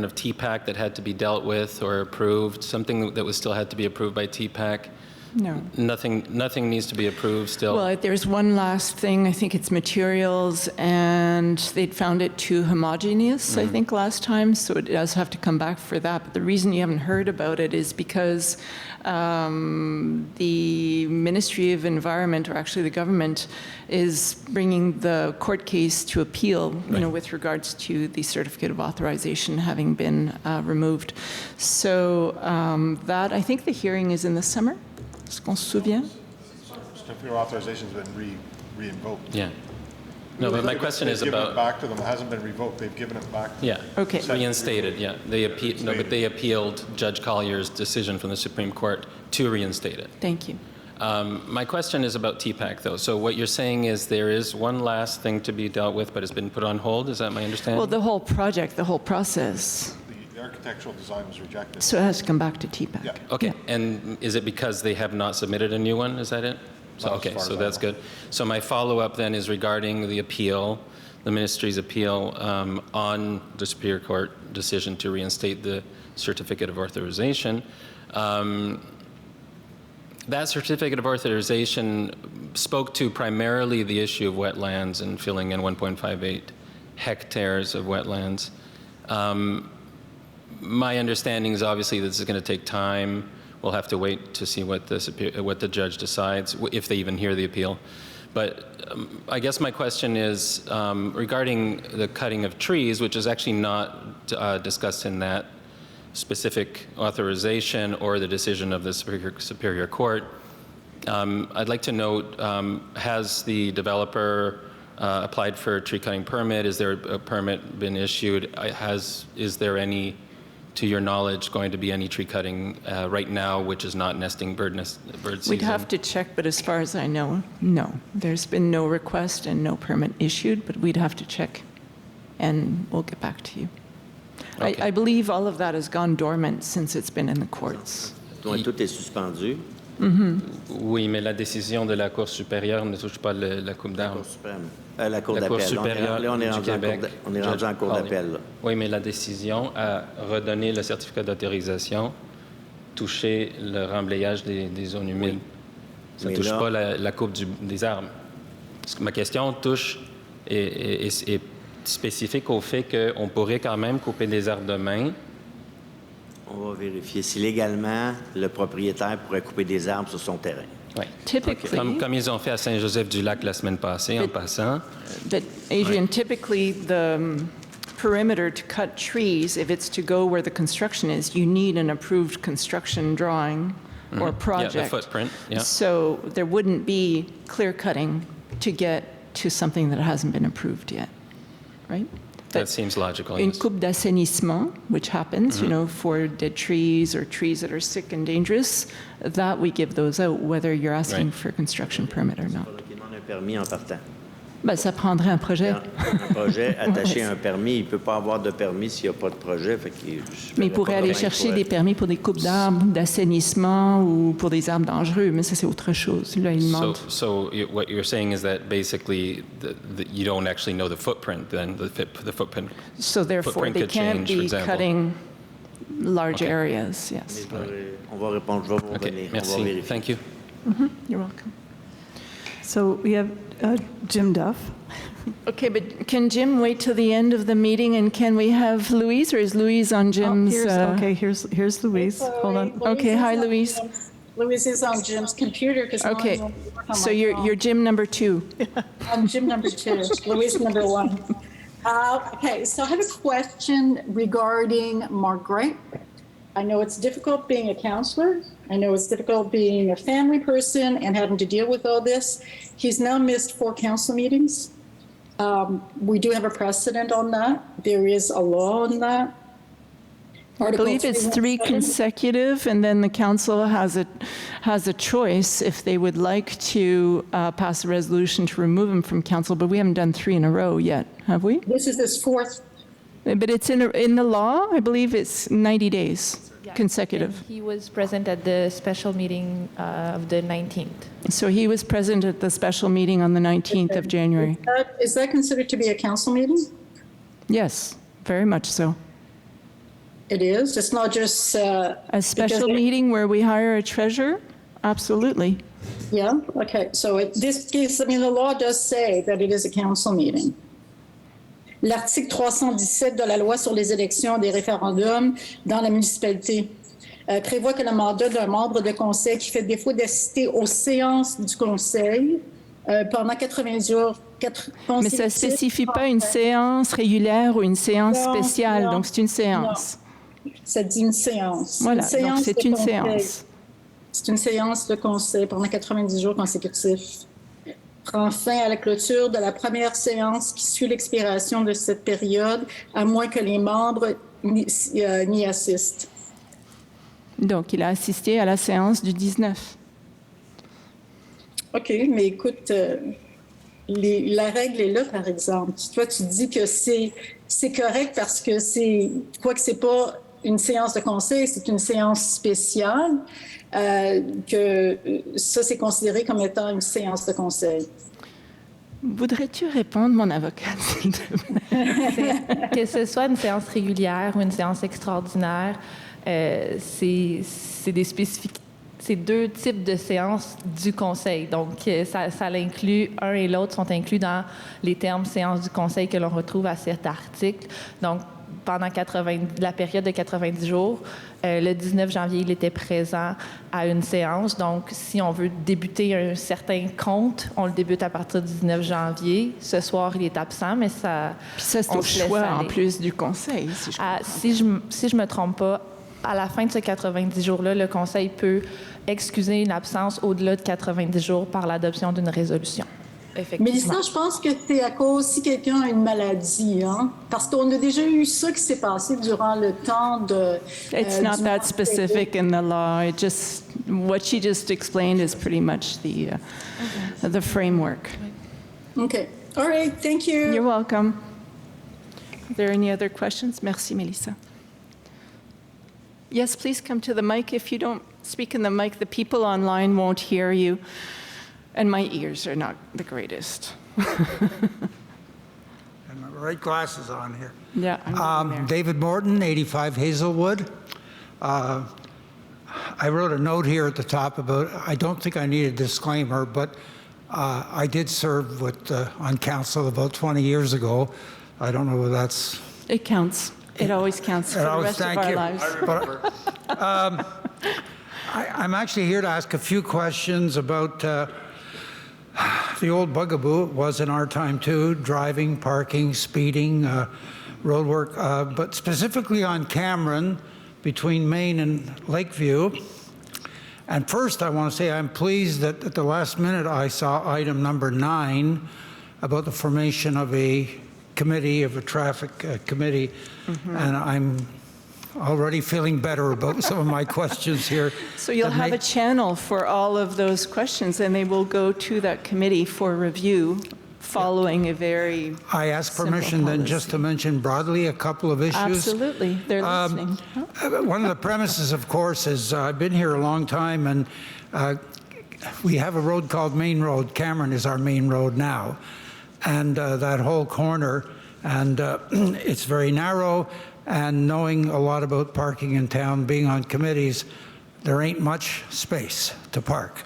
of TPAC that had to be dealt with or approved, something that was still had to be approved by TPAC. No. Nothing needs to be approved still. Well, there's one last thing. I think it's materials, and they'd found it too homogeneous, I think, last time, so it does have to come back for that. But the reason you haven't heard about it is because the Ministry of Environment, or actually the government, is bringing the court case to appeal, you know, with regards to the certificate of authorization having been removed. So that, I think the hearing is in the summer. Est-ce qu'on se souvient? Certificate of authorization's been re-invoked. Yeah. No, but my question is They've given it about, back to them. It hasn't been revoked. They've given it back. yeah. Okay. Reinstated, yeah. They appealed Judge Collier's decision from the Supreme Court to reinstate it. Thank you. My question is about TPAC, though. So what you're saying is there is one last thing to be dealt with, but it's been put on hold? Is that my understanding? Well, the whole project, the whole process, The architectural design was rejected. so it has to come back to TPAC. Yeah. Okay, and is it because they have not submitted a new one? Is that it? So, Not as okay, far so as I that's know. good. So my follow-up then is regarding the appeal, the ministry's appeal on the Superior Court decision to reinstate the certificate of authorization. That certificate of authorization spoke to primarily the issue of wetlands and filling in 1.58 hectares of wetlands. My understanding is obviously this is going to take time. We'll have to wait to see what the judge decides, if they even hear the appeal. But I guess my question is regarding the cutting of trees, which is actually not discussed in that specific authorization or the decision of the Superior Court. I'd like to note, has the developer applied for a tree cutting permit? Is there a permit been issued? Is there any, to your knowledge, going to be any tree cutting right now, which is not nesting bird season? We'd have to check, but as far as I know, no. There's been no request and no permit issued, but we'd have to check, and we'll get back to you. Okay. I believe all of that has gone dormant since it's been in the courts. Donc, tout est suspendu. Oui, mais la décision de la Cour supérieure ne touche pas la coupe La d'arbres. Cour suprême. La Cour La Cour d'appel. supérieure Là, on est du rendu Québec. en cour d'appel. là. Oui, mais la décision a redonné le certificat d'autorisation, touché le remblayage des zones humides. Ça ne Mais touche là- pas la coupe des arbres. Parce que ma question touche est spécifique au fait qu'on pourrait quand même couper des arbres de main. On va vérifier si légalement le propriétaire pourrait couper des arbres sur son terrain. Ouais. Typically, Comme ils ont fait à Saint-Joseph-du-Lac la semaine passée, en Mais- passant. but Adrian, typically perimeter to cut trees, if it's to go where the construction is, you need an approved construction drawing or project. Yeah, the footprint, yeah. So there wouldn't be clear cutting to get to something that hasn't been approved yet, right? That seems logical, Une yes. coupe d'assainissement, which happens, you know, for dead trees or trees that are sick and dangerous, that we give those out, whether you're asking Right. for a construction permit or not. Il demande un permis en partant. Ben, ça prendrait un projet. Un projet attaché à un permis, il ne peut pas avoir de permis s'il n'y a pas de projet. Fait que Mais il pourrait aller chercher des permis pour des coupes d'arbres, d'assainissement ou pour des arbres dangereux, mais ça, c'est autre chose. Là, il demande. What you're saying is that basically you don't actually know the footprint, then the footprint. So therefore, footprint they could can't change, for be example. cutting large Okay. areas, yes. On va répondre, je vais vous Okay, revenir. On va merci. vérifier. Thank you. You're welcome. So we have Jim Duff. Okay, but can Jim wait till the end of the meeting, and can we have Louise, or is Louise on Jim's? Here's Louise. Hold on. Okay, hi, Louise. Louise is on Jim's computer because Okay, so you're Jim number 2. I'm Jim number 2, Louise number 1. Okay, so I have a question regarding Margaret. I know it's difficult being a counselor. I know it's difficult being a family person and having to deal with all this. He's now missed 4 council meetings. We do have a precedent on that. There is a law on that. I believe it's 3 consecutive, and then the council has a choice if they would like to pass a resolution to remove him from council, but we haven't done 3 in a row yet, have we? This is his 4th. But it's in the law, I believe it's 90 days consecutive. And he was present at the special meeting of the 19th. So he was present at the special meeting on the 19th of January. Is that considered to be a council meeting? Yes, very much so. It is. It's not just A special meeting where we hire a treasurer? Absolutely. Yeah. Okay. So this case, I mean, the law does say that it is a council meeting. L'article 317 de la loi sur les élections des référendums dans la municipalité prévoit que le mandat d'un membre de conseil qui fait défaut d'assister aux séances du conseil pendant 90 jours Mais ça ne spécifie pas une séance régulière ou une séance spéciale, donc c'est une séance. Ça dit une séance. Voilà, une séance donc c'est une conseil. séance. C'est une séance de conseil pendant 90 jours consécutifs. Prend fin à la clôture de la première séance qui suit l'expiration de cette période, à moins que les membres n'y assistent. Donc il a assisté à la séance du 19. OK, mais écoute, la règle est là, par exemple. Toi, tu dis que c'est correct parce que quoique c'est pas une séance de conseil, c'est une séance spéciale, que ça, c'est considéré comme étant une séance de conseil. Voudrais-tu répondre, mon avocate, s'il te plaît? Que ce soit une séance régulière ou une séance extraordinaire, c'est des spécificités. C'est 2 types de séances du conseil. Donc, ça l'inclut, un et l'autre sont inclus dans les termes séances du conseil que l'on retrouve à cet article. Donc, pendant la période de 90 jours, le 19 janvier, il était présent à une séance. Donc, si on veut débuter un certain compte, on le débute à partir du 19 janvier. Ce soir, il est absent, mais ça... Puis ça, c'est au choix en plus du conseil, si je comprends. Si je me trompe pas, à la fin de ces 90 jours-là, le conseil peut excuser une absence au-delà de 90 jours par l'adoption d'une résolution. Mélissa, je pense que c'est à cause si quelqu'un a une maladie, hein? Parce qu'on a déjà eu ça qui s'est passé durant le temps de... It's not that specific in the law. It just, what she just explained is pretty much the framework. Okay. All right. Thank you. You're welcome. Are there any other questions? Merci, Melissa. Yes, please come to the mic. If you don't speak in the mic, the people online won't hear you. And my ears are not the greatest. And my right glasses on here. Yeah, I'm there. David Morton, 85 Hazelwood. I wrote a note here at the top about, I don't think I need a disclaimer, but I did serve on council about 20 years ago. I don't know whether that's... It counts. It always counts for the rest of our lives. But, I'm actually here to ask a few questions about the old bugaboo. It was in our time too, driving, parking, speeding, road work, but specifically on Cameron between Main and Lakeview. And first, I want to say I'm pleased that at the last minute I saw item number 9 about the formation of a committee, of a traffic committee, and I'm already feeling better about some of my questions here. So you'll have a channel for all of those questions, and they will go to that committee for review following a very I ask permission then just to mention broadly a couple of issues. Absolutely, they're listening. One of the premises, of course, is I've been here a long time, and we have a road called Main Road. Cameron is our main road now, and that whole corner, and it's very narrow, and knowing a lot about parking in town, being on committees, there ain't much space to park.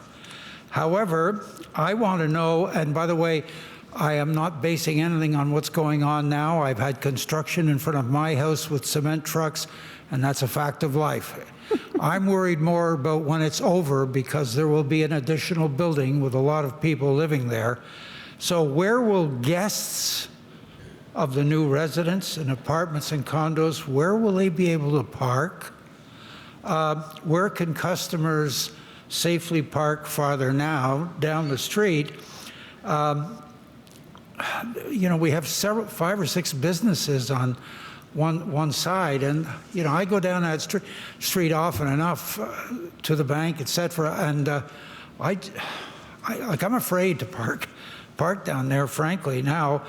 However, I want to know, and by the way, I am not basing anything on what's going on now. I've had construction in front of my house with cement trucks, and that's a fact of life. I'm worried more about when it's over, because there will be an additional building with a lot of people living there. So where will guests of the new residents and apartments and condos, where will they be able to park? Where can customers safely park farther now down the street? You know, we have 5 or 6 businesses on one side, and you know, I go down that street often enough to the bank, etc. And I'm afraid to park down there, frankly. Now,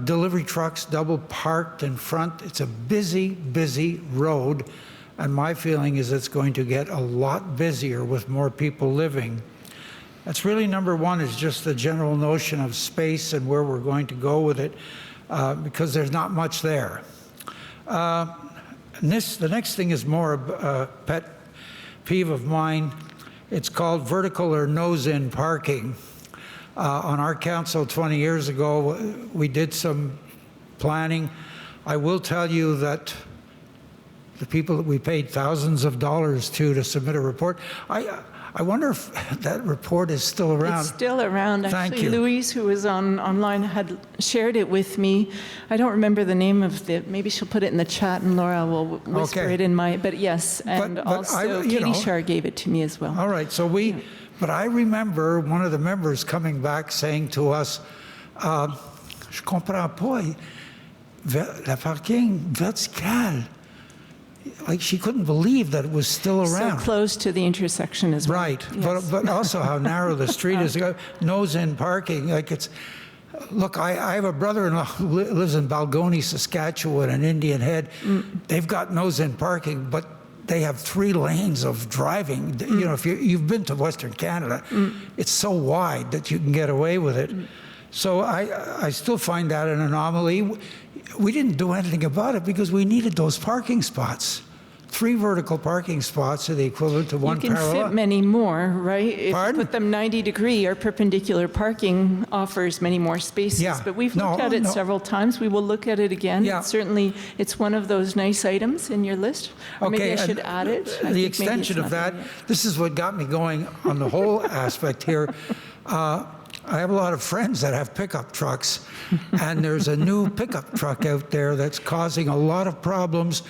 delivery trucks double parked in front. It's a busy road, and my feeling is it's going to get a lot busier with more people living. That's really number one, is just the general notion of space and where we're going to go with it, because there's not much there. The next thing is more a pet peeve of mine. It's called vertical or nose-in parking. On our council 20 years ago, we did some planning. I will tell you that the people that we paid thousands of dollars to submit a report, I wonder if that report is still around. It's still around. Thank Actually, you. Louise, who was online, had shared it with me. I don't remember the name of it. Maybe she'll put it in the chat, and Laura will whisper it in my. But yes, and also Katie Shar gave it to me as well. All right, so but I remember one of the members coming back saying to us, "Je comprends pas, la parking verticale." Like, she couldn't believe that it was still around. So close to the intersection as well. Right, Yes. but also how narrow the street is. Nose-in parking, like it's. Look, I have a brother-in-law who lives in Balgony, Saskatchewan, and Indian Head. They've got nose-in parking, but they have 3 lanes of driving. You know, if you've been to Western Canada, it's so wide that you can get away with it. So I still find that an anomaly. We didn't do anything about it because we needed those parking spots. 3 vertical parking spots are the equivalent to 1 parallel. You can fit many more, right? If Pardon? you put them 90-degree or perpendicular parking offers many more spaces. Yeah. But we've looked at it several times. We will look at it again. Yeah. Certainly, it's one of those nice items in your list. Or maybe I should add it. I think The maybe extension it's of not that, there yet. this is what got me going on the whole aspect here. I have a lot of friends that have pickup trucks, and there's a new pickup truck out there that's causing a lot of problems.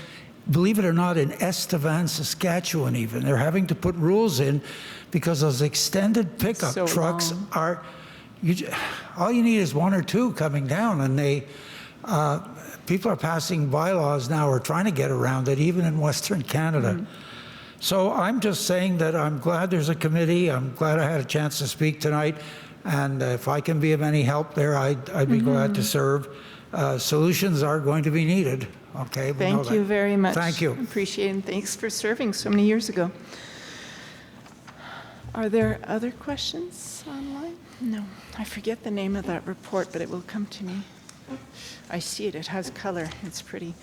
Believe it or not, in Estevan, Saskatchewan even. They're having to put rules in because those extended pickup So trucks long. are, all you need is 1 or 2 coming down, and people are passing bylaws now or trying to get around it, even in Western Canada. So I'm just saying that I'm glad there's a committee. I'm glad I had a chance to speak tonight. And if I can be of any help there, I'd be glad to serve. Solutions are going to be needed. Okay. we know Thank you that. very much. Thank you. Appreciate it, and thanks for serving so many years ago. Are there other questions online? No. I forget the name of that report, but it will come to me. I see it. It has color. It's pretty.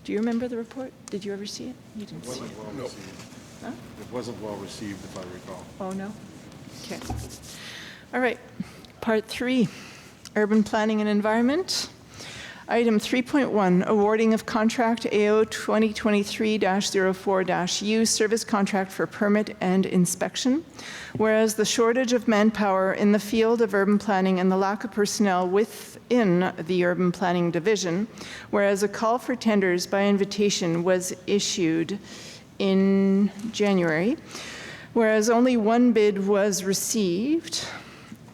Do you remember the report? Did you ever see it? You didn't see it. Well received. Huh? It wasn't well received, if I recall. Oh, no? Okay. All right. Part 3, urban planning and environment. Item 3.1, awarding of contract AO 2023-04-U service contract for permit and inspection. Whereas the shortage of manpower in the field of urban planning and the lack of personnel within the urban planning division, whereas a call for tenders by invitation was issued in January, whereas only one bid was received,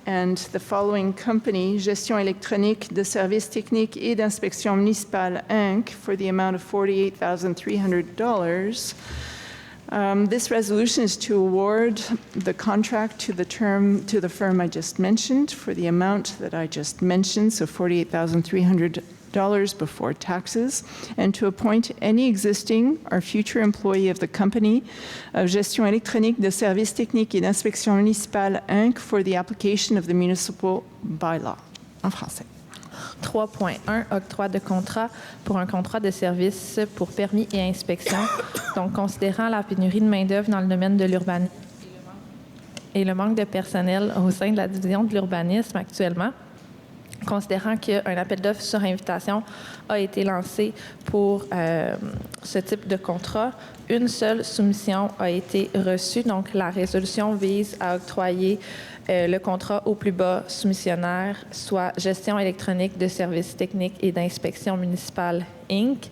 and the following company, Gestion électronique de services techniques et d'inspection municipale, Inc., for the amount of $48,300. This resolution is to award the contract to the firm I just mentioned for the amount that I just mentioned, so $48,300 before taxes, and to appoint any existing or future employee of the company of Gestion électronique de services techniques et d'inspection municipale, Inc., for the application of the municipal bylaw. En français. 3.1, octroi de contrat pour un contrat de service pour permis et inspection. Donc, considérant la pénurie de main-d'œuvre dans le domaine de l'urbanisme et le manque de personnel au sein de la division de l'urbanisme actuellement, considérant qu'un appel d'offres sur invitation a été lancé pour ce type de contrat, une seule soumission a été reçue. Donc, la résolution vise à octroyer le contrat au plus bas soumissionnaire, soit Gestion électronique de services techniques et d'inspection municipale, Inc.,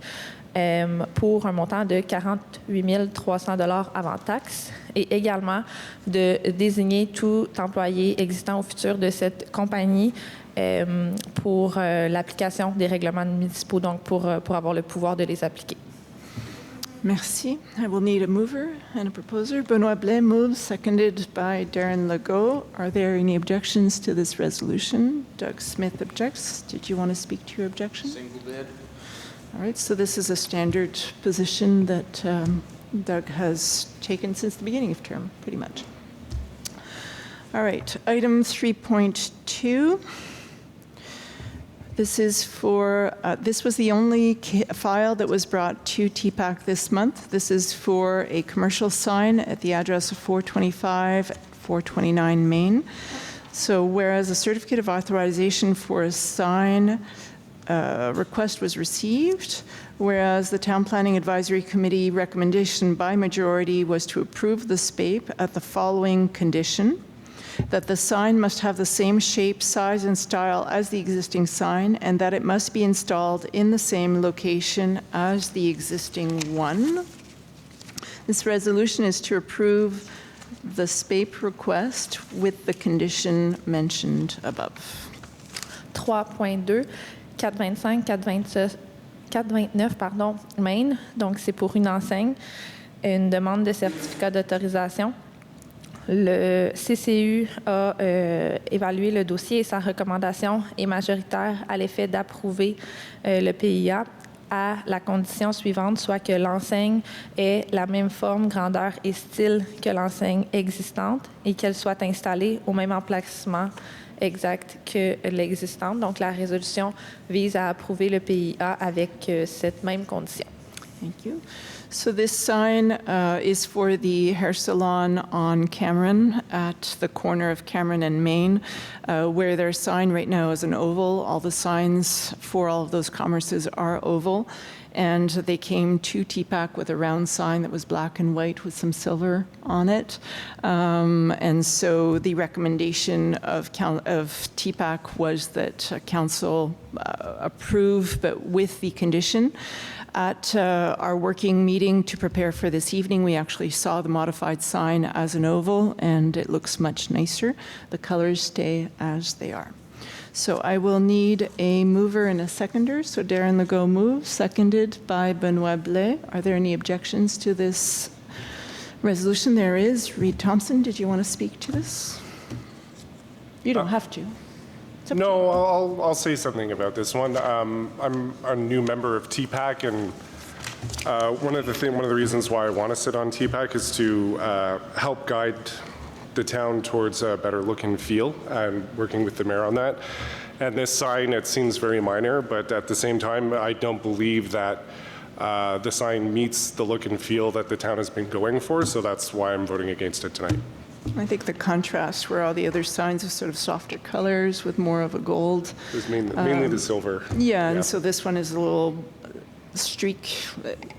pour un montant de 48 300 $ avant taxe, et également de désigner tout employé existant ou futur de cette compagnie pour l'application des règlements municipaux, donc pour avoir le pouvoir de les appliquer. Merci. I will need a mover and a proposer. Benoit Blais moves, seconded by Darren Legault. Are there any objections to this resolution? Doug Smith objects. Did you want to speak to your objection? Single bid. All right, so this is a standard position that Doug has taken since the beginning of term, pretty much. All right, item 3.2. This is for, this was the only file that was brought to TPAC this month. This is for a commercial sign at the address of 425-429 Main. So whereas a certificate of authorization for a sign request was received, whereas the Town Planning Advisory Committee recommendation by majority was to approve the SPAPE at the following condition: that the sign must have the same shape, size, and style as the existing sign, and that it must be installed in the same location as the existing one. This resolution is to approve the SPAPE request with the condition mentioned above. 3.2, 425, 429, Maine. Donc, c'est pour une enseigne, une demande de certificat d'autorisation. Le CCU a évalué le dossier et sa recommandation est majoritaire à l'effet d'approuver le PIA à la condition suivante, soit que l'enseigne ait la même forme, grandeur et style que l'enseigne existante et qu'elle soit installée au même emplacement exact que l'existante. Donc, la résolution vise à approuver le PIA avec cette même condition. Thank you. So this sign is for the hair salon on Cameron at the corner of Cameron and Main, where their sign right now is an oval. All the signs for all of those commerces are oval. And they came to TPAC with a round sign that was black and white with some silver on it. And so the recommendation of TPAC was that council approve, but with the condition. At our working meeting to prepare for this evening, we actually saw the modified sign as an oval, and it looks much nicer. The colors stay as they are. So I will need a mover and a seconder. So Darren Legault moves, seconded by Benoit Blais. Are there any objections to this resolution? There is. Reed Thompson, did you want to speak to this? You don't have to. No, I'll say something about this one. I'm a new member of TPAC, and one of the reasons why I want to sit on TPAC is to help guide the town towards a better look and feel, and working with the mayor on that. And this sign, it seems very minor, but at the same time, I don't believe that the sign meets the look and feel that the town has been going for, so that's why I'm voting against it tonight. I think the contrast where all the other signs are sort of softer colors with more of a gold. It was mainly the silver. Yeah, and so this one is a little streak,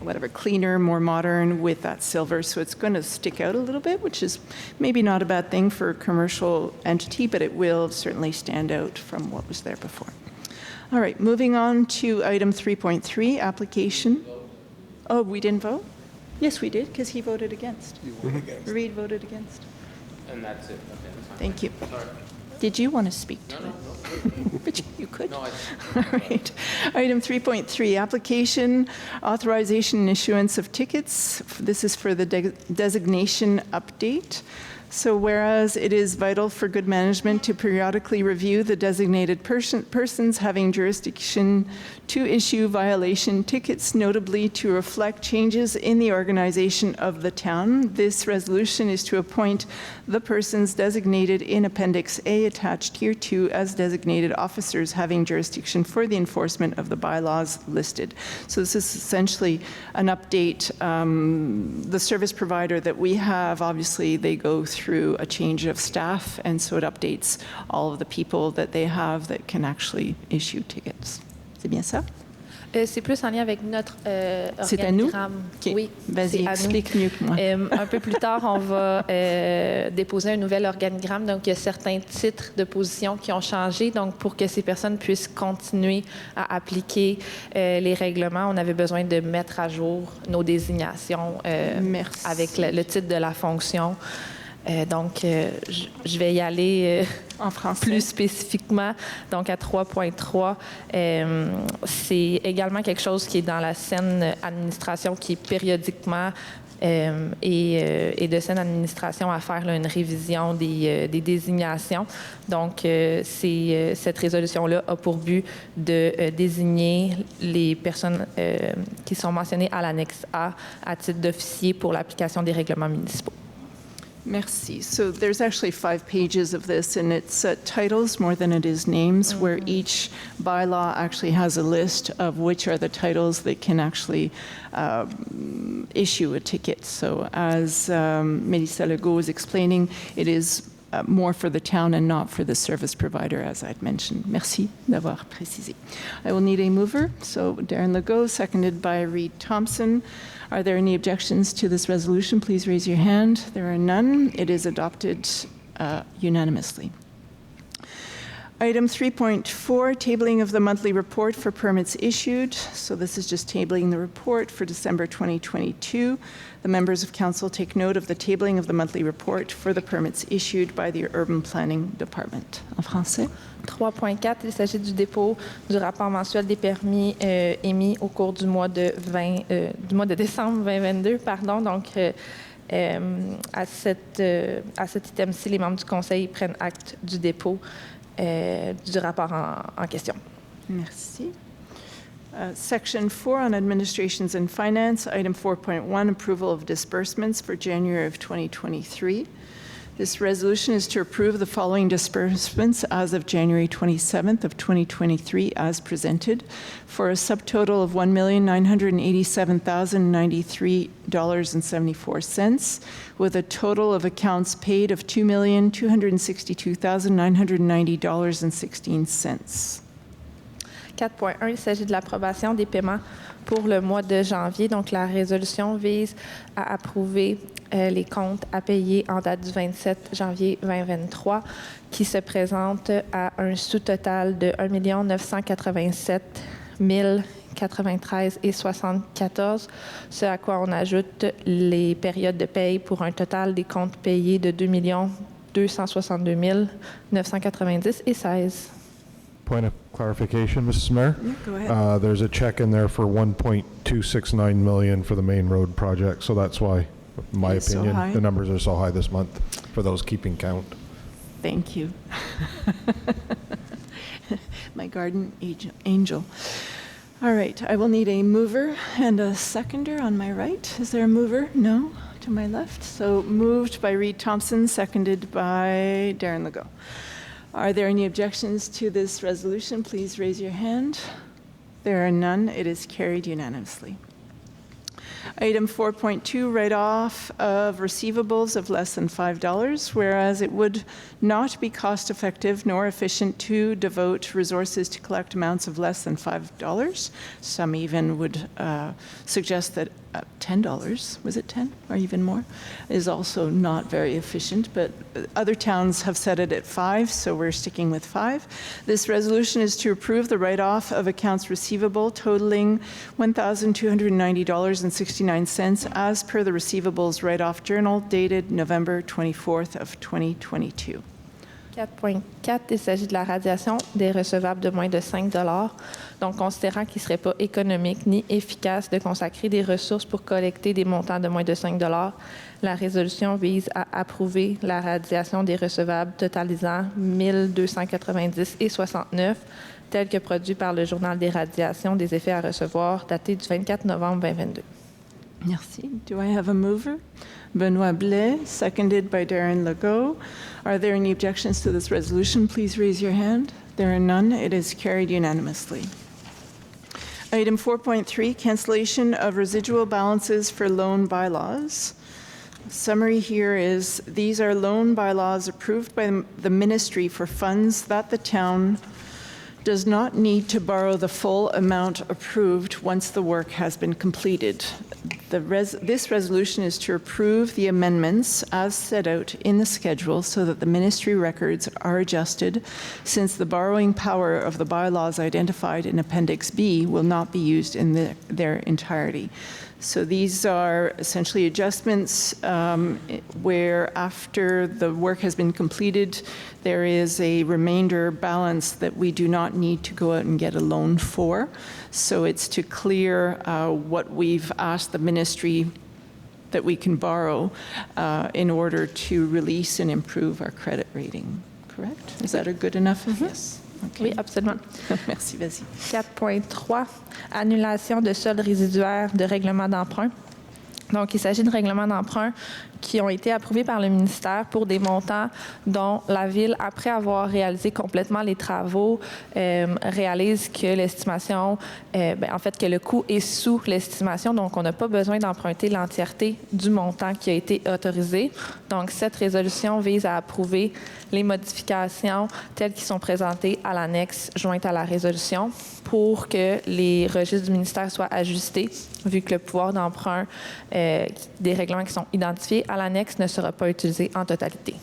whatever, cleaner, more modern with that silver. So it's going to stick out a little bit, which is maybe not a bad thing for a commercial entity, but it will certainly stand out from what was there before. All right, moving on to item 3.3, application. Oh, we didn't vote? Yes, we did, because he voted against. You voted against. Reed voted against. And that's it. Okay, that's fine. Thank you. Sorry. Did you want to speak to it? But you could. No, all right. Item 3.3, application, authorization, and issuance of tickets. This is for the designation update. So whereas it is vital for good management to periodically review the designated persons having jurisdiction to issue violation tickets, notably to reflect changes in the organization of the town, this resolution is to appoint the persons designated in Appendix A attached here to as designated officers having jurisdiction for the enforcement of the bylaws listed. So this is essentially an update. The service provider that we have, obviously, they go through a change of staff, and so it updates all of the people that they have that can actually issue tickets. C'est bien ça? C'est plus en lien avec notre C'est à nous? organigramme. OK. Oui, Vas-y, c'est à nous. explique mieux que moi. Un peu plus tard, on va déposer un nouvel organigramme. Donc, il y a certains titres de position qui ont changé. Donc, pour que ces personnes puissent continuer à appliquer les règlements, on avait besoin de mettre à jour nos désignations avec le titre de la fonction. Donc, je vais y aller en français plus spécifiquement. Donc, à 3.3, c'est également quelque chose qui est dans la saine administration qui est périodiquement et de saine administration à faire là, une révision des désignations. Donc, cette résolution-là a pour but de désigner les personnes qui sont mentionnées à l'annexe A à titre d'officier pour l'application des règlements municipaux. Merci. So there's actually 5 pages of this, and it's titles more than it is names, where each bylaw actually has a list of which are the titles that can actually issue a ticket. So as Melissa Legault was explaining, it is more for the town and not for the service provider, as I'd mentioned. Merci d'avoir précisé. I will need a mover. So Darren Legault, seconded by Reed Thompson. Are there any objections to this resolution? Please raise your hand. There are none. It is adopted unanimously. Item 3.4, tabling of the monthly report for permits issued. So this is just tabling the report for December 2022. The members of council take note of the tabling of the monthly report for the permits issued by the Urban Planning Department. En français. 3.4, il s'agit du dépôt du rapport mensuel des permis émis au cours du mois de décembre 2022. Pardon. Donc, à cet item-ci, les membres du conseil prennent acte du dépôt du rapport en question. Merci. Section 4 on Administrations and Finance, item 4.1, approval of disbursements for January of 2023. This resolution is to approve the following disbursements as of January 27th of 2023 as presented for a subtotal of $1,987,093.74 with a total of accounts paid of $2,262,990.16. 4.1, il s'agit de l'approbation des paiements pour le mois de janvier. Donc, la résolution vise à approuver les comptes à payer en date du 27 janvier 2023 qui se présentent à un sous-total de 1 987 093,74, ce à quoi on ajoute les périodes de paye pour un total des comptes payés de 2 262 990,16. Point of clarification, Mrs. Mayor. Yeah, go ahead. There's a check in there for $1.269 million for the main road project, so that's why, in my It's so opinion, high. the numbers are so high this month for those keeping count. Thank you. My garden angel. All right, I will need a mover and a seconder on my right. Is there a mover? No? To my left? So moved by Reed Thompson, seconded by Darren Legault. Are there any objections to this resolution? Please raise your hand. There are none. It is carried unanimously. Item 4.2, write-off of receivables of less than $5, whereas it would not be cost-effective nor efficient to devote resources to collect amounts of less than $5. Some even would suggest that $10, was it 10 or even more, is also not very efficient, but other towns have set it at 5, so we're sticking with 5. This resolution is to approve the write-off of accounts receivable totaling $1,290.69 as per the receivables write-off journal dated November 24th of 2022. 4.4, il s'agit de la radiation des recevables de moins de 5 $. Donc, considérant qu'il ne serait pas économique ni efficace de consacrer des ressources pour collecter des montants de moins de 5 $, la résolution vise à approuver la radiation des recevables totalisant 1290,69 tel que produit par le Journal des radiations des effets à recevoir daté du 24 novembre 2022. Merci. Do I have a mover? Benoit Blais, seconded by Darren Legault. Are there any objections to this resolution? Please raise your hand. There are none. It is carried unanimously. Item 4.3, cancellation of residual balances for loan bylaws. Summary here is these are loan bylaws approved by the ministry for funds that the town does not need to borrow the full amount approved once the work has been completed. This resolution is to approve the amendments as set out in the schedule so that the ministry records are adjusted, since the borrowing power of the bylaws identified in Appendix B will not be used in their entirety. So these are essentially adjustments where after the work has been completed, there is a remainder balance that we do not need to go out and get a loan for. So it's to clear what we've asked the ministry that we can borrow in order to release and improve our credit rating. Correct? Is that a good enough? Yes. Okay. Oui, absolument. Merci, vas-y. 4.3, annulation de solde résiduaire de règlement d'emprunt. Donc, il s'agit de règlements d'emprunt qui ont été approuvés par le ministère pour des montants dont la Ville, après avoir réalisé complètement les travaux, réalise que l'estimation, en fait, que le coût est sous l'estimation. Donc, on n'a pas besoin d'emprunter l'entièreté du montant qui a été autorisé. Donc, cette résolution vise à approuver les modifications telles qu'elles sont présentées à l'annexe jointe à la résolution pour que les registres du ministère soient ajustés, vu que le pouvoir d'emprunt des règlements qui sont identifiés à l'annexe ne sera pas utilisé en totalité.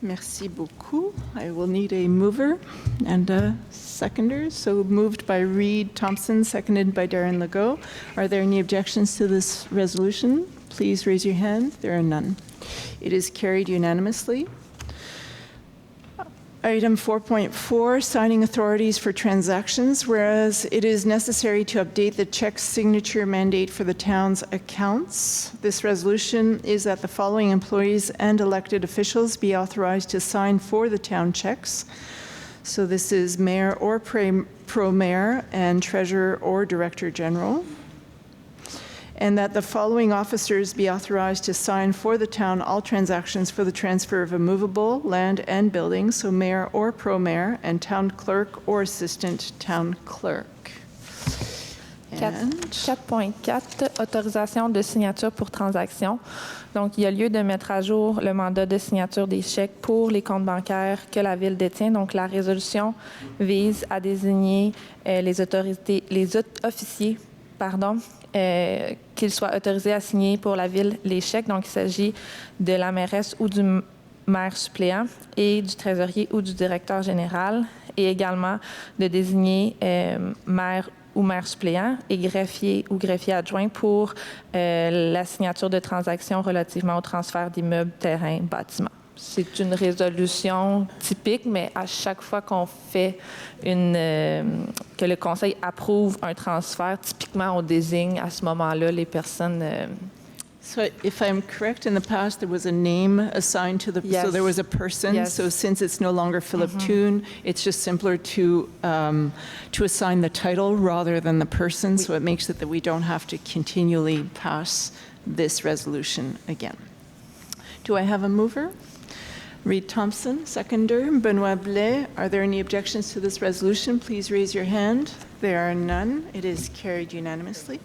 Merci beaucoup. I will need a mover and a seconder. So moved by Reed Thompson, seconded by Darren Legault. Are there any objections to this resolution? Please raise your hand. There are none. It is carried unanimously. Item 4.4, signing authorities for transactions, whereas it is necessary to update the check signature mandate for the town's accounts. This resolution is that the following employees and elected officials be authorized to sign for the town checks. So this is mayor or pro-mayor and treasurer or director general. And that the following officers be authorized to sign for the town all transactions for the transfer of immovable land and buildings, so mayor or pro-mayor, and town clerk or assistant town clerk. 4.4, autorisation de signature pour transaction. Donc, il y a lieu de mettre à jour le mandat de signature des chèques pour les comptes bancaires que la Ville détient. Donc, la résolution vise à désigner les officiers, qu'ils soient autorisés à signer pour la Ville les chèques. Donc, il s'agit de la mairesse ou du maire suppléant et du trésorier ou du directeur général, et également de désigner maire ou maire suppléant et greffier ou greffier adjoint pour la signature de transactions relativement au transfert d'immeubles, terrains, bâtiments. C'est une résolution typique, mais à chaque fois qu'on fait que le conseil approuve un transfert, typiquement on désigne à ce moment-là les personnes. So if I'm correct, in the past there was a name assigned to the, yes. So there was a person. Yes. So since it's no longer Philip Toon, it's just simpler to assign the title rather than the person. So it makes it that we don't have to continually pass this resolution again. Do I have a mover? Reed Thompson, seconder. Benoit Blais, are there any objections to this resolution? Please raise your hand. There are none. It is carried unanimously.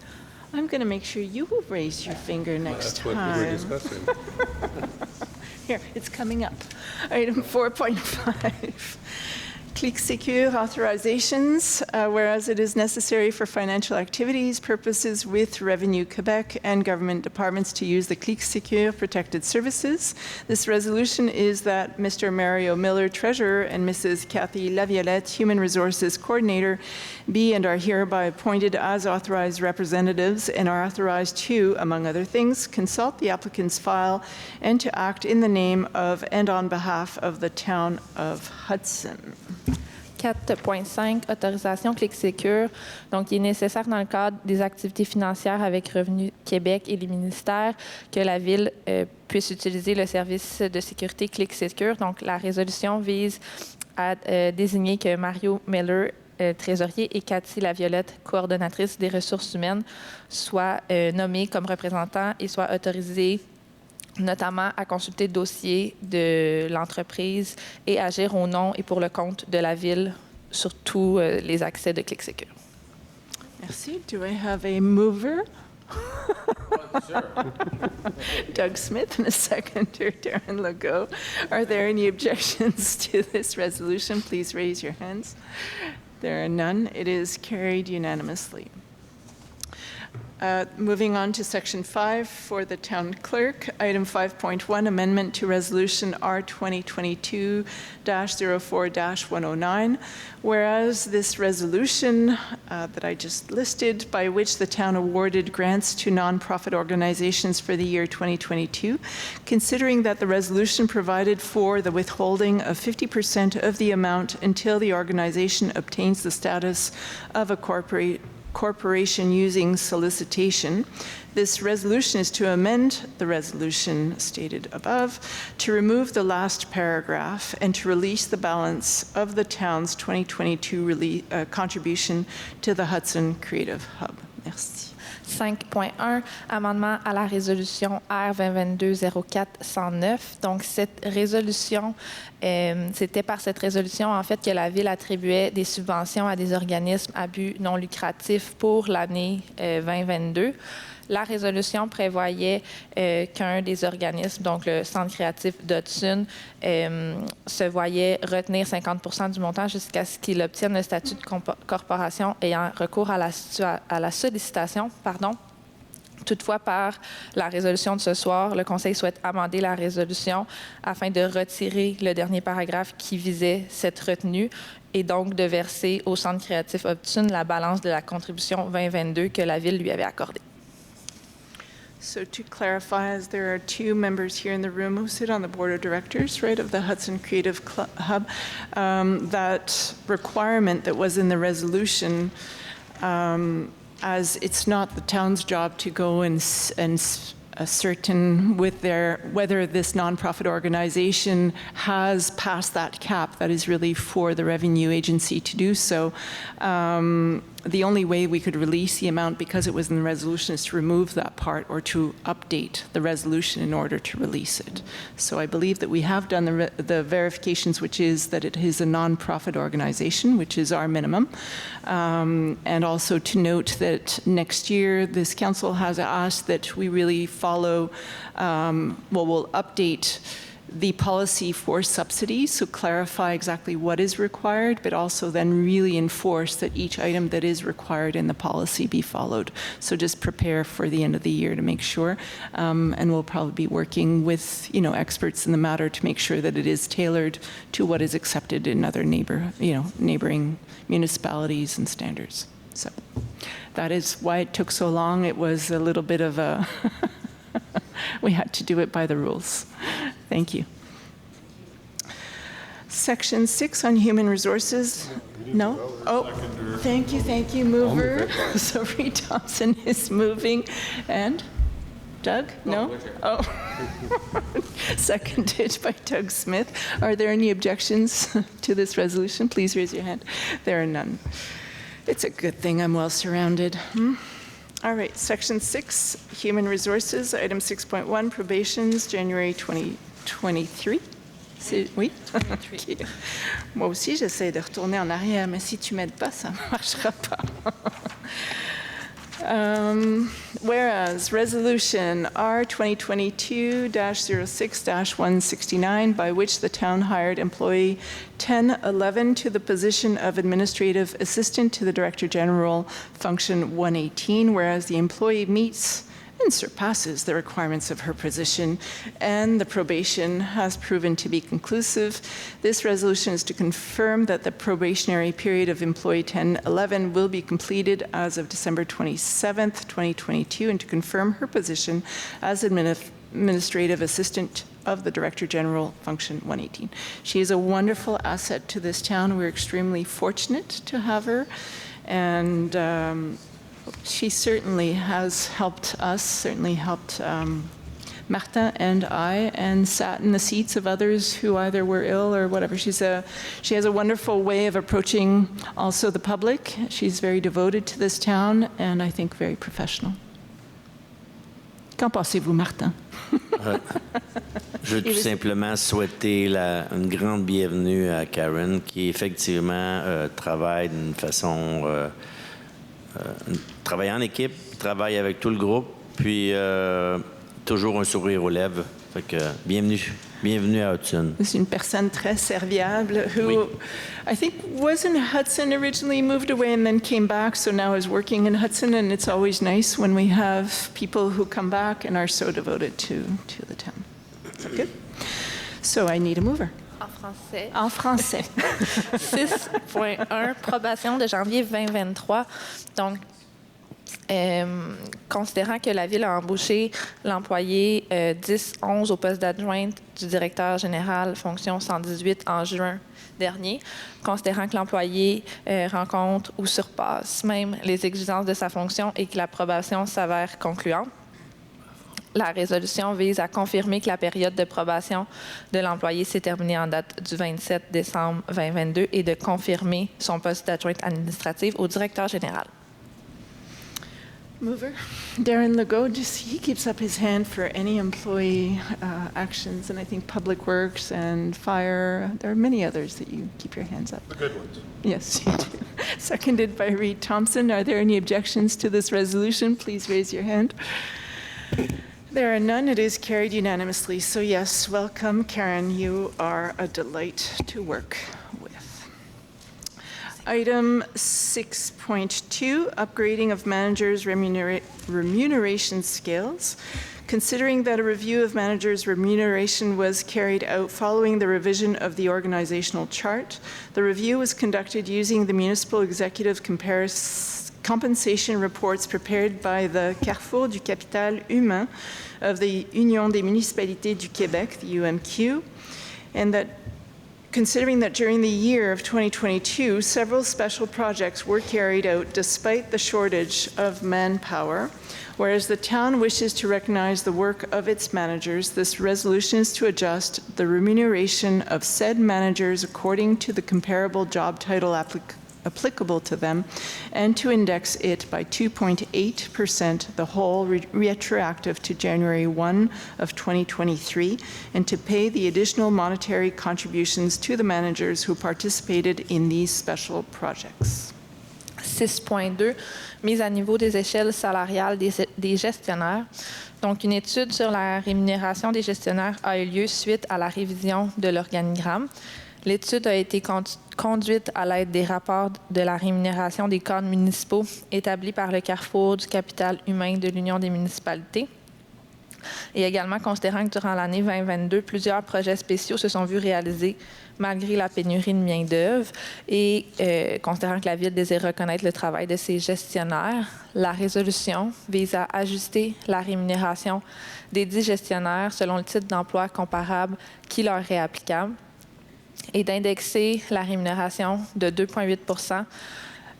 I'm going to make sure you will raise your finger next That's what we were time. discussing. Here, it's coming up. Item 4.5. Clic Secure authorizations, whereas it is necessary for financial activities purposes with Revenue Quebec and government departments to use the Clic Secure protected services. This resolution is that Mr. Mario Miller, Treasurer, and Mrs. Kathy Laviolette, Human Resources Coordinator, be and are hereby appointed as authorized representatives and are authorized to, among other things, consult the applicant's file and to act in the name of and on behalf of the town of Hudson. 4.5, autorisation Clic Secure. Donc, il est nécessaire dans le cadre des activités financières avec Revenu Québec et les ministères que la Ville puisse utiliser le service de sécurité Clic Secure. Donc, la résolution vise à désigner que Mario Miller, trésorier, et Cathy Laviolette, coordonnatrice des ressources humaines, soient nommés comme représentants et soient autorisés notamment à consulter le dossier de l'entreprise et agir au nom et pour le compte de la Ville sur tous les accès de Clic Secure. Merci. Do I have a mover? Doug Smith and a seconder, Darren Legault. Are there any objections to this resolution? Please raise your hands. There are none. It is carried unanimously. Moving on to Section 5 for the Town Clerk, Item 5.1, Amendment to Resolution R 2022-04-109, whereas this resolution that I just listed, by which the town awarded grants to nonprofit organizations for the year 2022, considering that the resolution provided for the withholding of 50% of the amount until the organization obtains the status of a corporation using solicitation. This resolution is to amend the resolution stated above, to remove the last paragraph, and to release the balance of the town's 2022 contribution to the Hudson Creative Hub. Merci. 5.1, amendement à la résolution R 2022-04-109. Donc, cette résolution, c'était par cette résolution, en fait, que la Ville attribuait des subventions à des organismes à but non lucratif pour l'année 2022. La résolution prévoyait qu'un des organismes, donc le Centre créatif d'Hudson, se voyait retenir 50% du montant jusqu'à ce qu'il obtienne le statut de corporation ayant recours à la sollicitation. Toutefois, par la résolution de ce soir, le Conseil souhaite amender la résolution afin de retirer le dernier paragraphe qui visait cette retenue et donc de verser au Centre créatif Hudson la balance de la contribution 2022 que la Ville lui avait accordée. So to clarify, as there are two members here in the room who sit on the board of directors, right, of the Hudson Creative Hub, that requirement that was in the resolution, as it's not the town's job to go and ascertain with whether this nonprofit organization has passed that cap. That is really for the revenue agency to do so. The only way we could release the amount because it was in the resolution is to remove that part or to update the resolution in order to release it. So I believe that we have done the verifications, which is that it is a nonprofit organization, which is our minimum. And also to note that next year, this council has asked that we really follow, we'll update the policy for subsidies, so clarify exactly what is required, but also then really enforce that each item that is required in the policy be followed. So just prepare for the end of the year to make sure, and we'll probably be working with experts in the matter to make sure that it is tailored to what is accepted in other neighboring municipalities and standards. So that is why it took so long. It was a little bit of a we had to do it by the rules. Thank you. Section 6 on human resources. No? Oh, thank you, mover. So Reed Thompson is moving. And Doug? No? Oh. Seconded by Doug Smith. Are there any objections to this resolution? Please raise your hand. There are none. It's a good thing I'm well surrounded. All right, Section 6, Human Resources, Item 6.1, Probations, January 2023. Oui? Okay. Moi aussi, j'essaie de retourner en arrière, mais si tu m'aides pas, ça ne marchera pas. Whereas Resolution R 2022-06-169, by which the town hired employee 1011 to the position of Administrative Assistant to the Director General, Function 118, whereas the employee meets and surpasses the requirements of her position, and the probation has proven to be conclusive. This resolution is to confirm that the probationary period of employee 1011 will be completed as of December 27th, 2022, and to confirm her position as Administrative Assistant of the Director General, Function 118. She is a wonderful asset to this town. We're extremely fortunate to have her, and she certainly has helped us, certainly helped Martin and I, and sat in the seats of others who either were ill or whatever. She has a wonderful way of approaching also the public. She's very devoted to this town, and I think very professional. Qu'en pensez-vous, Martin? Je veux tout simplement souhaiter une grande bienvenue à Karen, qui effectivement travaille d'une façon... travaille en équipe, travaille avec tout le groupe, puis toujours un sourire aux lèvres. Fait que bienvenue à Hudson. C'est une personne très serviable who Oui. I think was in Hudson originally, moved away and then came back, so now is working in Hudson, and it's always nice when we have people who come back and are so devoted to the town. Is that good? So I need a mover. En français. En français. 6.1, probation de janvier 2023. Donc, considérant que la Ville a embauché l'employé 10-11 au poste d'adjointe du directeur général, fonction 118, en juin dernier, considérant que l'employé rencontre ou surpasse même les exigences de sa fonction et que la probation s'avère concluante, la résolution vise à confirmer que la période de probation de l'employé s'est terminée en date du 27 décembre 2022 et de confirmer son poste d'adjointe administrative au directeur général. Mover. Darren Legault, he keeps up his hand for any employee actions, and I think Public Works and Fire. There are many others that you keep your hands up. The good ones. Yes, you do. Seconded by Reed Thompson. Are there any objections to this resolution? Please raise your hand. There are none. It is carried unanimously. So yes, welcome, Karen. You are a delight to work with. Item 6.2, upgrading of managers' remuneration scales. Considering that a review of managers' remuneration was carried out following the revision of the organizational chart, the review was conducted using the municipal executive compensation reports prepared by the Carrefour du Capital Humain of the Union des Municipalités du Québec, the UMQ, and that considering that during the year of 2022, several special projects were carried out despite the shortage of manpower, whereas the town wishes to recognize the work of its managers, this resolution is to adjust the remuneration of said managers according to the comparable job title applicable to them, and to index it by 2.8%, the whole retroactive to January 1 of 2023, and to pay the additional monetary contributions to the managers who participated in these special projects. 6.2, mise à niveau des échelles salariales des gestionnaires. Donc, une étude sur la rémunération des gestionnaires a eu lieu suite à la révision de l'organigramme. L'étude a été conduite à l'aide des rapports de la rémunération des cadres municipaux établis par le Carrefour du capital humain de l'Union des municipalités. Et également considérant que durant l'année 2022, plusieurs projets spéciaux se sont vus réalisés malgré la pénurie de main-d'œuvre et considérant que la Ville désire reconnaître le travail de ses gestionnaires, la résolution vise à ajuster la rémunération des 10 gestionnaires selon le titre d'emploi comparable qui leur est applicable, et d'indexer la rémunération de 2,8 %,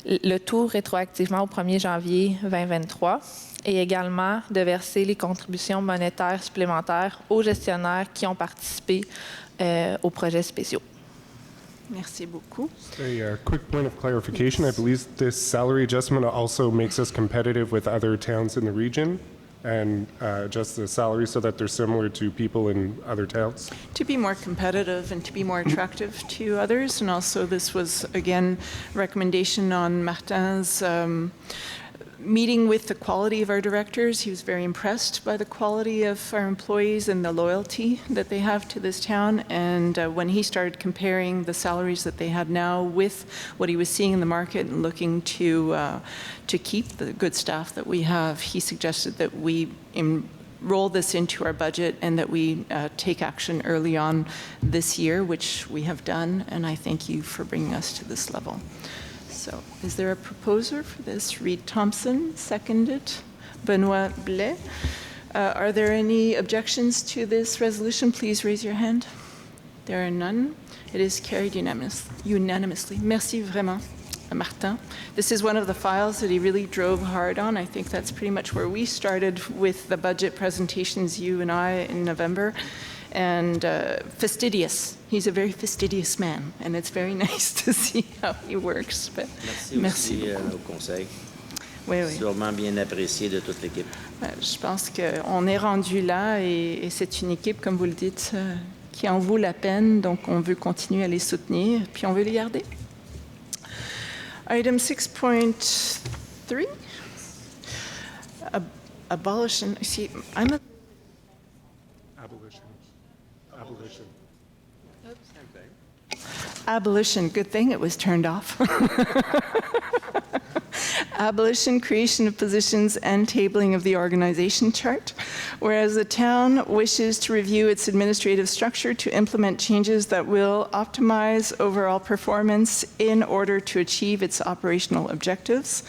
le tout rétroactivement au 1er janvier 2023, et également de verser les contributions monétaires supplémentaires aux gestionnaires qui ont participé aux projets spéciaux. Merci beaucoup. A quick point of clarification. I believe this salary adjustment also makes us competitive with other towns in the region and adjust the salary so that they're similar to people in other towns. To be more competitive and to be more attractive to others. And also this was, again, recommendation on Martin's meeting with the quality of our directors. He was very impressed by the quality of our employees and the loyalty that they have to this town. And when he started comparing the salaries that they have now with what he was seeing in the market and looking to keep the good staff that we have, he suggested that we roll this into our budget and that we take action early on this year, which we have done, and I thank you for bringing us to this level. So, is there a proposer for this? Reed Thompson, seconded. Benoit Blais. Are there any objections to this resolution? Please raise your hand. There are none. It is carried unanimously. Merci vraiment, Martin. This is one of the files that he really drove hard on. I think that's pretty much where we started with the budget presentations, you and I, in November. And fastidious. He's a very fastidious man, and it's very nice to see how he works. But Merci aussi au conseil. Oui, oui. Sûrement bien apprécié de toute l'équipe. Je pense qu'on est rendu là, et c'est une équipe, comme vous le dites, qui en vaut la peine. Donc, on veut continuer à les soutenir, puis on veut les garder. Item 6.3. Abolition. See, I'm a... Abolition. Abolition, good thing it was turned off. Abolition, creation of positions, and tabling of the organization chart. Whereas the town wishes to review its administrative structure to implement changes that will optimize overall performance in order to achieve its operational objectives.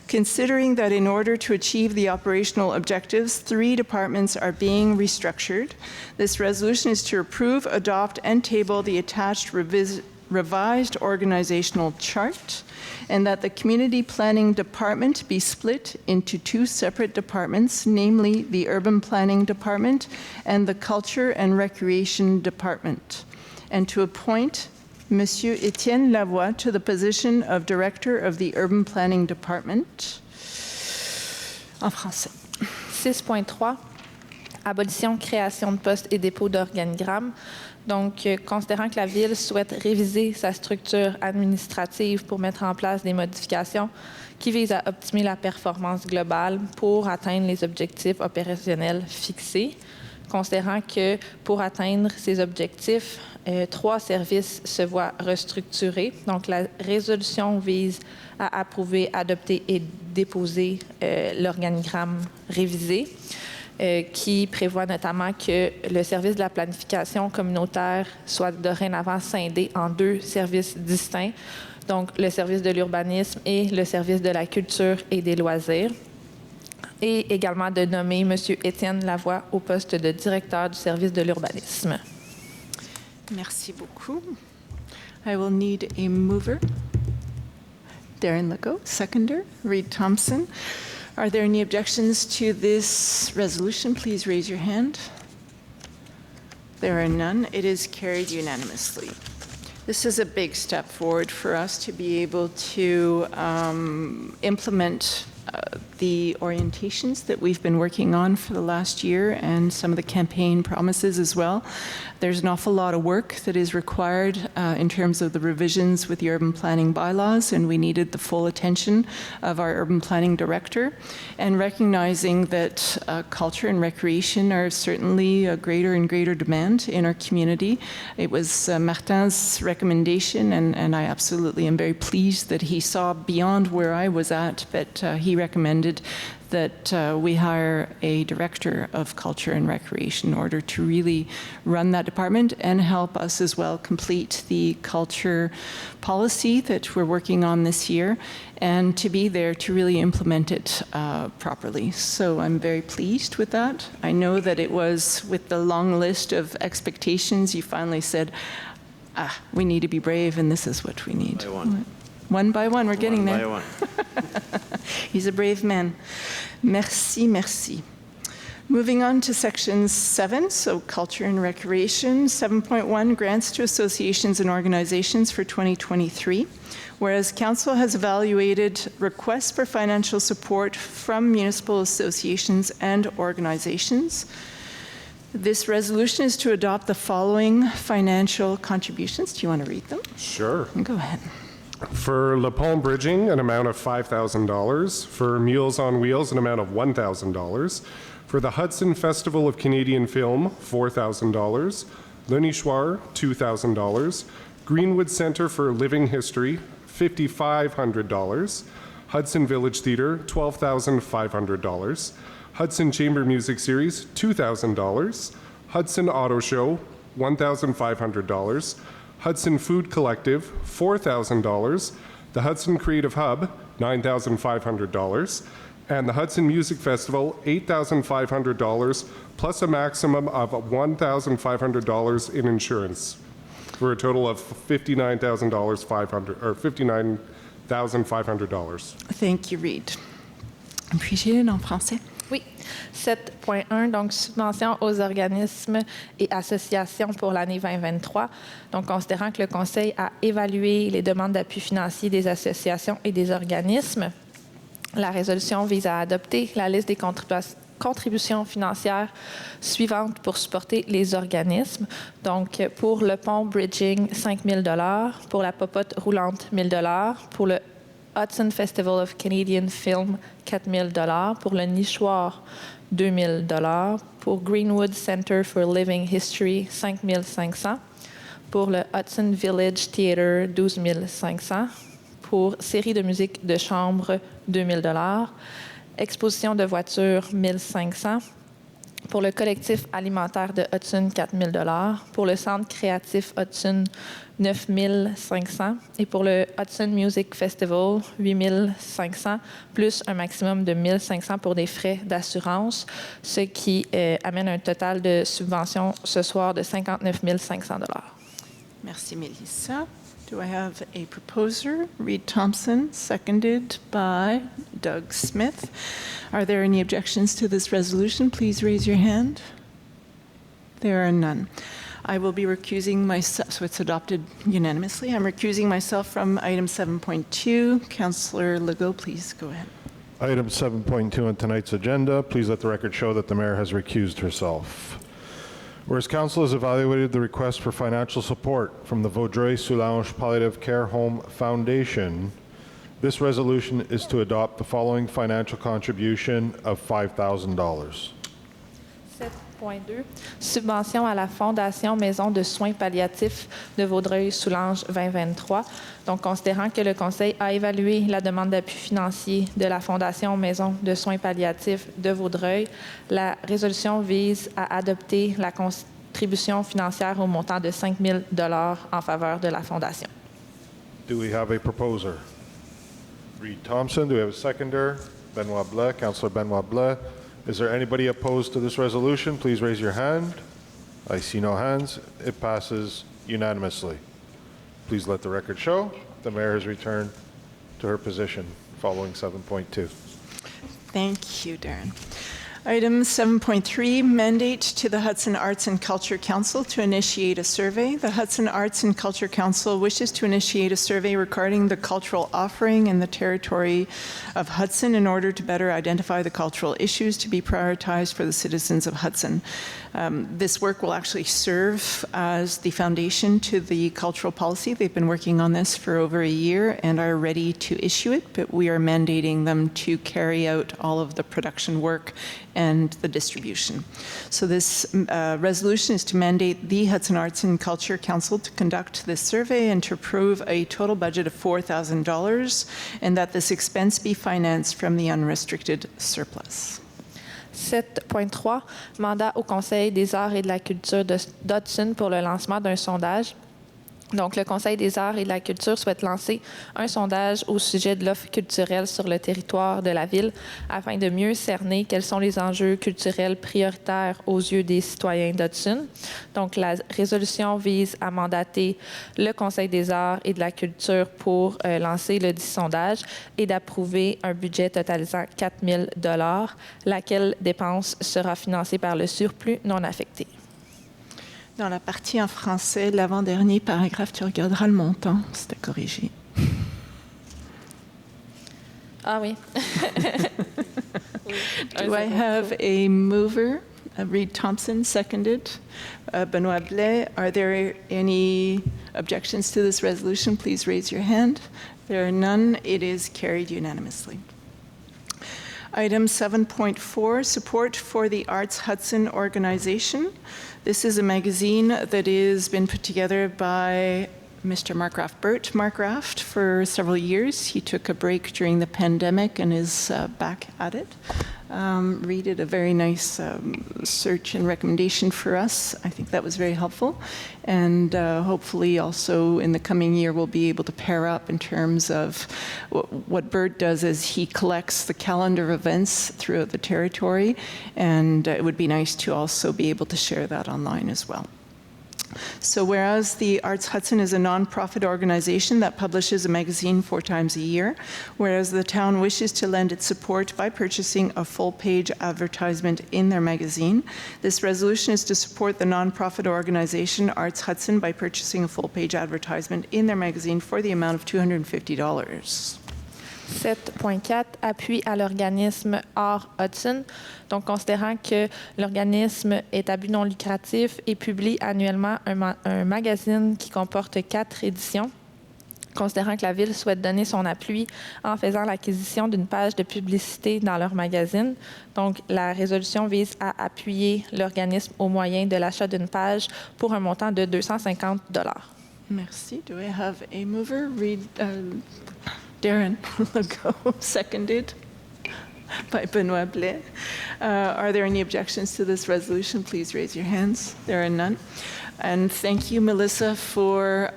Considering that in order to achieve the operational objectives, 3 departments are being restructured, this resolution is to approve, adopt, and table the attached revised organizational chart, and that the Community Planning Department be split into 2 separate departments, namely the Urban Planning Department and the Culture and Recreation Department, and to appoint Monsieur Étienne Lavoie to the position of Director of the Urban Planning Department. En français. 6.3, abolition, création de postes et dépôt d'organigrammes. Donc, considérant que la Ville souhaite réviser sa structure administrative pour mettre en place des modifications qui visent à optimiser la performance globale pour atteindre les objectifs opérationnels fixés, considérant que pour atteindre ces objectifs, 3 services se voient restructurés. Donc, la résolution vise à approuver, adopter et déposer l'organigramme révisé, qui prévoit notamment que le service de la planification communautaire soit dorénavant scindé en 2 services distincts, donc le service de l'urbanisme et le service de la culture et des loisirs, et également de nommer M. Étienne Lavoie au poste de directeur du service de l'urbanisme. Merci beaucoup. I will need a mover. Darren Legault, seconder. Reed Thompson. Are there any objections to this resolution? Please raise your hand. There are none. It is carried unanimously. This is a big step forward for us to be able to implement the orientations that we've been working on for the last year and some of the campaign promises as well. There's an awful lot of work that is required in terms of the revisions with the urban planning bylaws, and we needed the full attention of our urban planning director. And recognizing that culture and recreation are certainly a greater and greater demand in our community. It was Martin's recommendation, and I absolutely am very pleased that he saw beyond where I was at, but he recommended that we hire a director of culture and recreation in order to really run that department and help us as well complete the culture policy that we're working on this year, and to be there to really implement it properly. So I'm very pleased with that. I know that it was with the long list of expectations, you finally said, we need to be brave, and this is what we need. One by one, we're getting there. One by one. He's a brave man. Merci, merci. Moving on to section 7, so culture and recreation. 7.1, grants to associations and organizations for 2023. Whereas Council has evaluated requests for financial support from municipal associations and organizations. This resolution is to adopt the following financial contributions. Do you want to read them? Sure. Go ahead. For Le Pont Bridging, an amount of $5,000. For Meals on Wheels, an amount of $1,000. For the Hudson Festival of Canadian Film, $4,000. Le Nichoir, $2,000. Greenwood Centre for Living History, $5,500. Hudson Village Theatre, $12,500. Hudson Chamber Music Series, $2,000. Hudson Auto Show, $1,500. Hudson Food Collective, $4,000. The Hudson Creative Hub, $9,500. And the Hudson Music Festival, $8,500, plus a maximum of $1,500 in insurance, for a total of $59,500. Thank you, Reid. Appreciate it en français. Oui. 7.1, donc subvention aux organismes et associations pour l'année 2023. Donc, considérant que le Conseil a évalué les demandes d'appui financier des associations et des organismes, la résolution vise à adopter la liste des contributions financières suivantes pour supporter les organismes. Donc, pour le pont Bridging, $5 000, pour la popote roulante, $1 000, pour le Hudson Festival of Canadian Film, $4 000, pour le Nichoir, $2 000, pour Greenwood Centre for Living History, $5 500, pour le Hudson Village Theatre, $12 500, pour série de musique de chambre, $2 000, exposition de voitures, $1 500, pour le collectif alimentaire de Hudson, $4 000, pour le centre créatif Hudson, $9 500, et pour le Hudson Music Festival, $8 500, plus un maximum de $1 500 pour des frais d'assurance, ce qui amène un total de subventions ce soir de $59 500. Merci, Melissa. Do I have a proposer? Reid Thompson, seconded by Doug Smith. Are there any objections to this resolution? Please raise your hand. There are none. I will be recusing myself, so it's adopted unanimously. I'm recusing myself from item 7.2. Councillor Legault, please go ahead. Item 7.2 on tonight's agenda. Please let the record show that the mayor has recused herself. Whereas Council has evaluated the request for financial support from the Vaudreuil-Soulanges Palliative Care Home Foundation, this resolution is to adopt the following financial contribution of $5,000. 7.2. Subvention à la Fondation Maison de soins palliatifs de Vaudreuil-Soulanges 2023. Donc, considérant que le Conseil a évalué la demande d'appui financier de la Fondation Maison de soins palliatifs de Vaudreuil, la résolution vise à adopter la contribution financière au montant de $5 000 en faveur de la Fondation. Do we have a proposer? Reid Thompson. Do we have a seconder? Benoit Blais. Councillor Benoit Blais. Is there anybody opposed to this resolution? Please raise your hand. I see no hands. It passes unanimously. Please let the record show the mayor has returned to her position following 7.2. Thank you, Darren. Item 7.3, mandate to the Hudson Arts and Culture Council to initiate a survey. The Hudson Arts and Culture Council wishes to initiate a survey regarding the cultural offering in the territory of Hudson in order to better identify the cultural issues to be prioritized for the citizens of Hudson. This work will actually serve as the foundation to the cultural policy. They've been working on this for over a year and are ready to issue it, but we are mandating them to carry out all of the production work and the distribution. So this resolution is to mandate the Hudson Arts and Culture Council to conduct this survey and to approve a total budget of $4,000 and that this expense be financed from the unrestricted surplus. 7.3, mandat au Conseil des arts et de la culture d'Hudson pour le lancement d'un sondage. Donc, le Conseil des arts et de la culture souhaite lancer un sondage au sujet de l'offre culturelle sur le territoire de la ville afin de mieux cerner quels sont les enjeux culturels prioritaires aux yeux des citoyens d'Hudson. Donc, la résolution vise à mandater le Conseil des arts et de la culture pour lancer le dit sondage et d'approuver un budget totalisant $4 000, laquelle dépense sera financée par le surplus non affecté. Dans la partie en français, l'avant-dernier paragraphe, tu regarderas le montant, c'était corrigé. Ah oui. Do I have a mover Reed Thompson, seconded. Benoit Blais, are there any objections to this resolution? Please raise your hand. There are none. It is carried unanimously. Item 7.4, support for the Arts Hudson organization. This is a magazine that has been put together by Mr. Bert Markgraft for several years. He took a break during the pandemic and is back at it. Reed did a very nice search and recommendation for us. I think that was very helpful. And hopefully also in the coming year we'll be able to pair up in terms of what Bert does is he collects the calendar of events throughout the territory, and it would be nice to also be able to share that online as well. So whereas the Arts Hudson is a nonprofit organization that publishes a magazine 4 times a year, whereas the town wishes to lend its support by purchasing a full-page advertisement in their magazine, this resolution is to support the nonprofit organization Arts Hudson by purchasing a full-page advertisement in their magazine for the amount of $250. 7.4, appui à l'organisme Art Hudson. Donc, considérant que l'organisme est à but non lucratif et publie annuellement un magazine qui comporte 4 éditions, considérant que la Ville souhaite donner son appui en faisant l'acquisition d'une page de publicité dans leur magazine. Donc, la résolution vise à appuyer l'organisme au moyen de l'achat d'une page pour un montant de $250. Merci. Do I have a mover? Darren Legault, seconded by Benoit Blais. Are there any objections to this resolution? Please raise your hands. There are none. And thank you, Melissa, for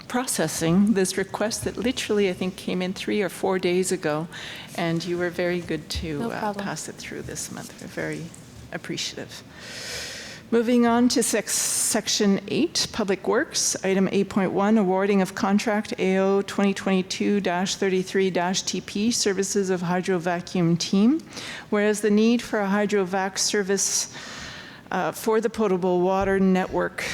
processing this request that literally, I think, came in 3 or 4 days ago. And you were very good to pass it through this month. We're very appreciative. Moving on to Section 8, Public Works, Item 8.1, awarding of contract AO 2022-33-TP, Services of Hydro Vacuum Team. Whereas the need for a hydrovac service for the potable water network,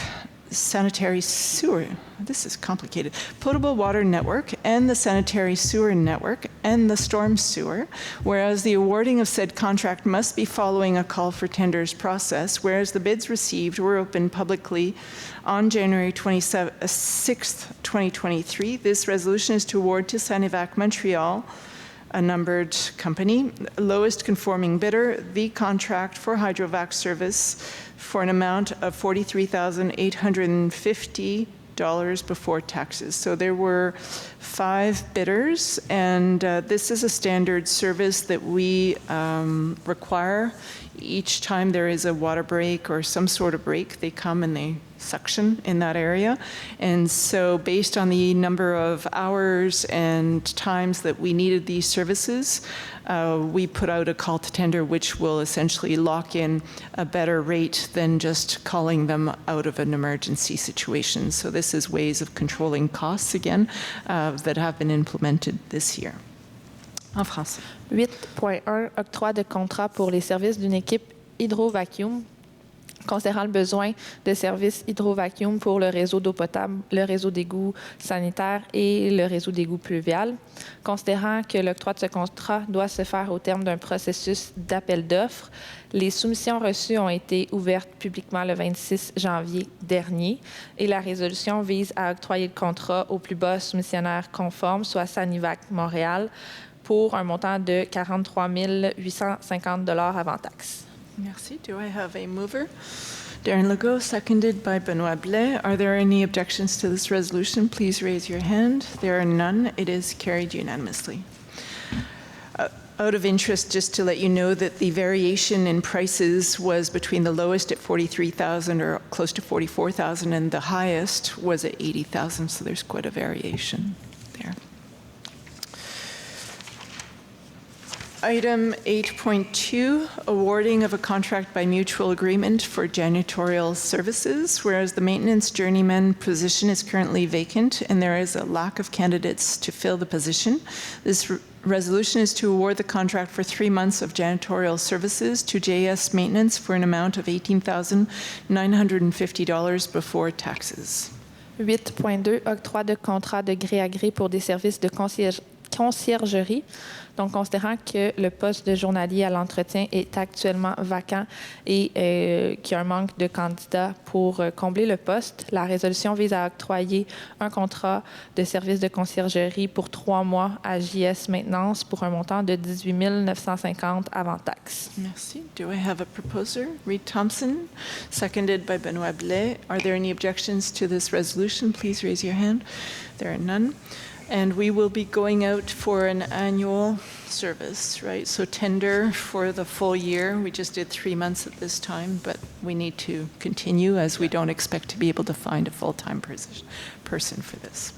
sanitary sewer, this is complicated, potable water network and the sanitary sewer network and the storm sewer, whereas the awarding of said contract must be following a call for tenders process, whereas the bids received were opened publicly on January 26th, 2023. This resolution is to award to Sanivac Montreal, a numbered company, lowest conforming bidder, the contract for hydrovac service for an amount of $43,850 before taxes. So there were 5 bidders, and this is a standard service that we require. Each time there is a water break or some sort of break, they come and they suction in that area. And so based on the number of hours and times that we needed these services, we put out a call to tender, which will essentially lock in a better rate than just calling them out of an emergency situation. So this is ways of controlling costs again that have been implemented this year. En français. 8.1, octroi de contrat pour les services d'une équipe hydro-vacuum, considérant le besoin de services hydro-vacuum pour le réseau d'eau potable, le réseau d'égouts sanitaires et le réseau d'égouts pluvial, considérant que l'octroi de ce contrat doit se faire au terme d'un processus d'appel d'offres. Les soumissions reçues ont été ouvertes publiquement le 26 janvier dernier et la résolution vise à octroyer le contrat au plus bas soumissionnaire conforme, soit Sanivac Montréal, pour un montant de 43 850 $ avant taxes. Merci. Do I have a mover? Darren Legault, seconded by Benoit Blais. Are there any objections to this resolution? Please raise your hand. There are none. It is carried unanimously. Out of interest, just to let you know that the variation in prices was between the lowest at $43,000 or close to $44,000 and the highest was at $80,000, so there's quite a variation there. Item 8.2, awarding of a contract by mutual agreement for janitorial services, whereas the maintenance journeyman position is currently vacant and there is a lack of candidates to fill the position. This resolution is to award the contract for 3 months of janitorial services to JS Maintenance for an amount of $18,950 before taxes. 8.2, octroi de contrat de gré à gré pour des services de conciergerie conciergerie. Donc, considérant que le poste de journalier à l'entretien est actuellement vacant et qu'il y a un manque de candidats pour combler le poste, la résolution vise à octroyer un contrat de service de conciergerie pour 3 mois à JS Maintenance pour un montant de 18 950 avant taxes. Merci. Do I have a proposer? Reed Thompson, seconded by Benoit Blais. Are there any objections to this resolution? Please raise your hand. There are none. And we will be going out for an annual service, right? So tender for the full year. We just did 3 months at this time, but we need to continue as we don't expect to be able to find a full-time person for this.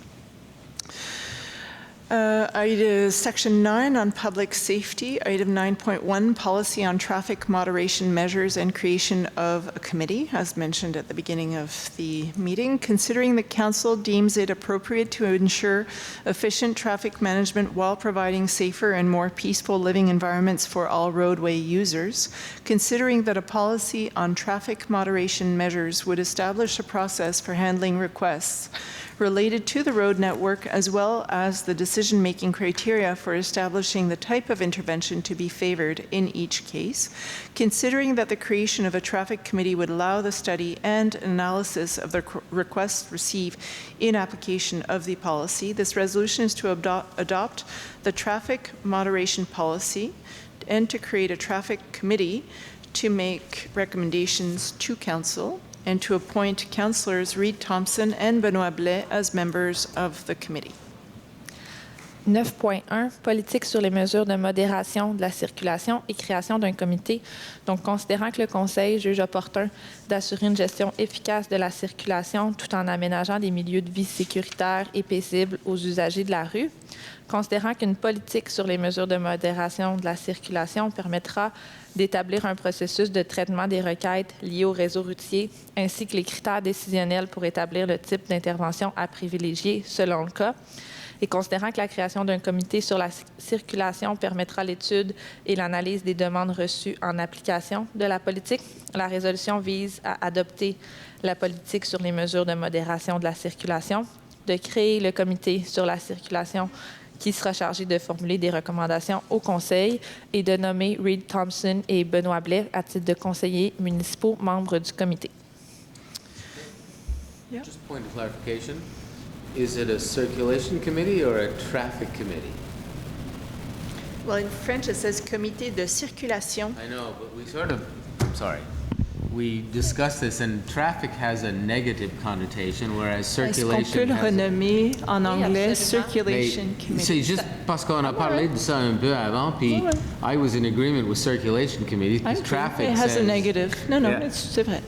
Section 9 on public safety, item 9.1, policy on traffic moderation measures and creation of a committee, as mentioned at the beginning of the meeting. Considering the council deems it appropriate to ensure efficient traffic management while providing safer and more peaceful living environments for all roadway users, considering that a policy on traffic moderation measures would establish a process for handling requests related to the road network, as well as the decision-making criteria for establishing the type of intervention to be favored in each case, considering that the creation of a traffic committee would allow the study and analysis of the requests received in application of the policy. This resolution is to adopt the traffic moderation policy and to create a traffic committee to make recommendations to council and to appoint councillors Reed Thompson and Benoit Blais as members of the committee. 9.1, politique sur les mesures de modération de la circulation et création d'un comité. Donc, considérant que le conseil juge opportun d'assurer une gestion efficace de la circulation tout en aménageant des milieux de vie sécuritaires et paisibles aux usagers de la rue, considérant qu'une politique sur les mesures de modération de la circulation permettra d'établir un processus de traitement des requêtes liées au réseau routier, ainsi que les critères décisionnels pour établir le type d'intervention à privilégier selon le cas, et considérant que la création d'un comité sur la circulation permettra l'étude et l'analyse des demandes reçues en application de la politique, la résolution vise à adopter la politique sur les mesures de modération de la circulation, de créer le comité sur la circulation qui sera chargé de formuler des recommandations au conseil et de nommer Reed Thompson et Benoit Blais à titre de conseillers municipaux membres du comité. Yeah. Just point of clarification. Is it a circulation committee or a traffic committee? Well, in French it says comité de circulation. I know, but we sort of, I'm sorry, we discussed this and traffic has a negative connotation, whereas circulation Est-ce qu'on peut le renommer en anglais Circulation Committee? C'est juste parce qu'on a parlé de ça un peu avant, puis I was in agreement with circulation committee, because traffic It has says... a negative. Non, non, Yeah. c'est vrai.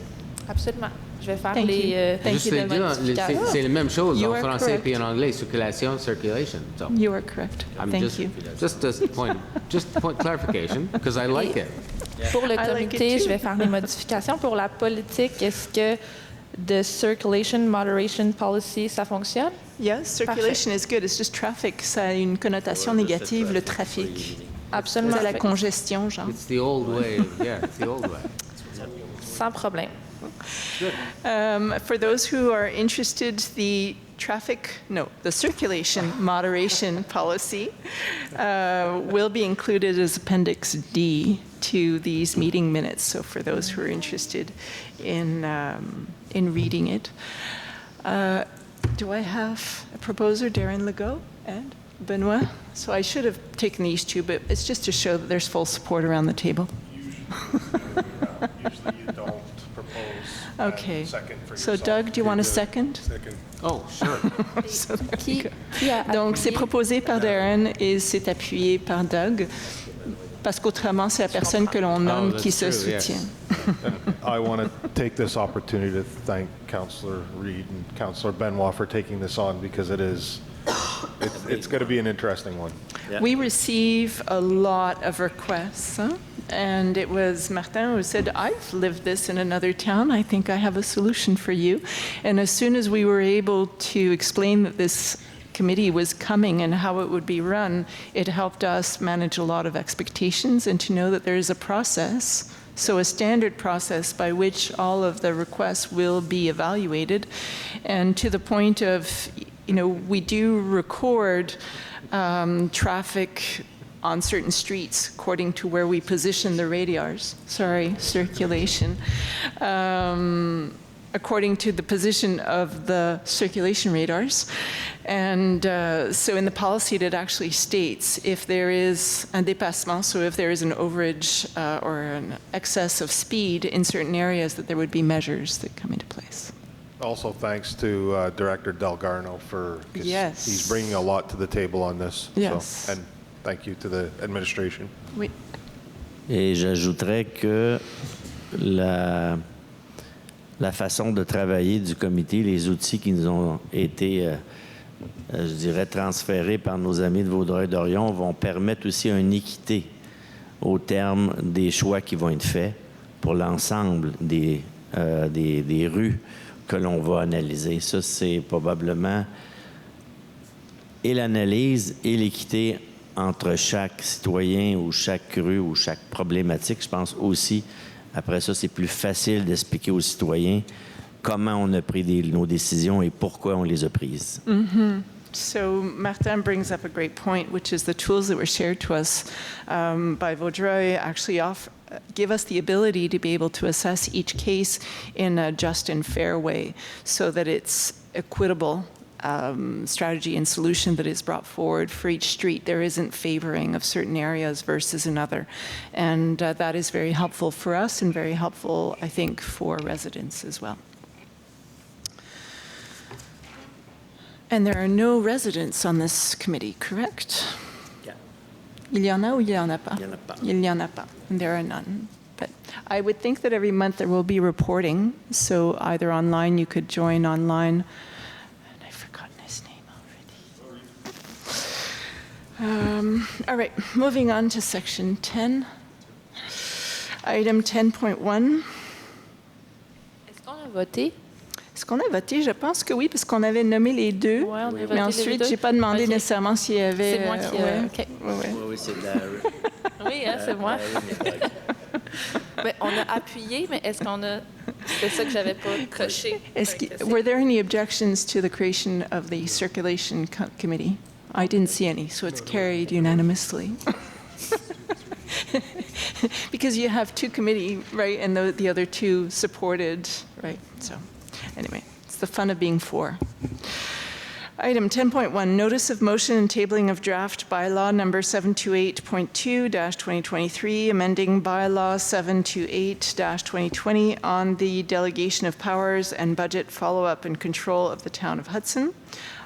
Absolument. Je vais faire Thank les Juste le dire, c'est la même chose You en are français correct. puis en anglais, circulation, circulation. So You are correct. I'm Thank just, you. just point clarification, because I like it. Pour le I like comité, it too. je vais faire des modifications. Pour la politique, est-ce que the circulation moderation policy, ça fonctionne? Yes, circulation is good. It's just traffic. Ça a une connotation négative, le trafic. Absolument. C'est la congestion, genre. It's the old way, yeah, it's the old way. Sans problème. For those who are interested, the circulation moderation policy will be included as Appendix D to these meeting minutes. So for those who are interested in reading it. Do I have a proposer, Darren Legault and Benoit? So I should have taken these two, but it's just to show that there's full support around the table. Usually you don't propose Okay. second for So yourself. Doug, do you want a second? Second. Oh, sure. So there Qui, you go. qui a Donc, c'est appuyé? proposé par Darren et c'est appuyé par Doug, parce qu'autrement, c'est la personne que l'on nomme qui se that's true, yes. soutient. I want to take this opportunity to thank Councillor Reed and Councillor Benoit for taking this on, because it's going to be an interesting one. We receive a lot of requests, huh? And it was Martin who said, I've lived this in another town. I think I have a solution for you. And as soon as we were able to explain that this committee was coming and how it would be run, it helped us manage a lot of expectations and to know that there is a process, so a standard process by which all of the requests will be evaluated. And to the point of, we do record traffic on certain streets according to where we position the radars. Sorry, circulation. According to the position of the circulation radars. And so in the policy, it actually states if there is un dépassement, so if there is an overage or an excess of speed in certain areas, that there would be measures that come into place. Also, thanks to Director Delgarno for, 'cause Yes. he's bringing a lot to the table on this. Yes. So, and thank you to the administration. Oui. Et j'ajouterais que la façon de travailler du comité, les outils qui nous ont été, je dirais, transférés par nos amis de Vaudreuil-Dorion vont permettre aussi une équité au terme des choix qui vont être faits pour l'ensemble des rues que l'on va analyser. Ça, c'est probablement et l'analyse et l'équité entre chaque citoyen ou chaque rue ou chaque problématique. Je pense aussi, après ça, c'est plus facile d'expliquer aux citoyens comment on a pris nos décisions et pourquoi on les a prises. Mm-hmm. So Martin brings up a great point, which is the tools that were shared to us by Vaudreuil actually give us the ability to be able to assess each case in a just and fair way so that it's equitable strategy and solution that is brought forward for each street. There isn't favoring of certain areas versus another. And that is very helpful for us and very helpful, I think, for residents as well. And there are no residents on this committee, correct? Yeah. Il y en a ou il y en a pas? Il y en a pas. Il y en a pas. And there are none. But I would think that every month there will be reporting. So either online, you could join online. And I've forgotten his name already. All right, moving on to section 10. Item 10.1. Est-ce qu'on a voté? Est-ce qu'on a voté? Je pense que oui, parce qu'on avait nommé les deux. Ouais, on a voté mais les ensuite, deux. je n'ai pas demandé Ok. nécessairement s'il y avait... C'est moi qui... ouais. OK. Oui, c'est de la... Oui, hein, c'est moi. Mais on a appuyé, mais est-ce qu'on a... C'est ça que j'avais pas coché. Were there any objections to the creation of the circulation committee? I didn't see any, so it's carried unanimously. Because you have two committee, right, and the other two supported, right? So anyway, it's the fun of being four. Item 10.1, notice of motion and tabling of draft bylaw number 728.2-2023, amending bylaw 728-2020 on the delegation of powers and budget follow-up and control of the town of Hudson.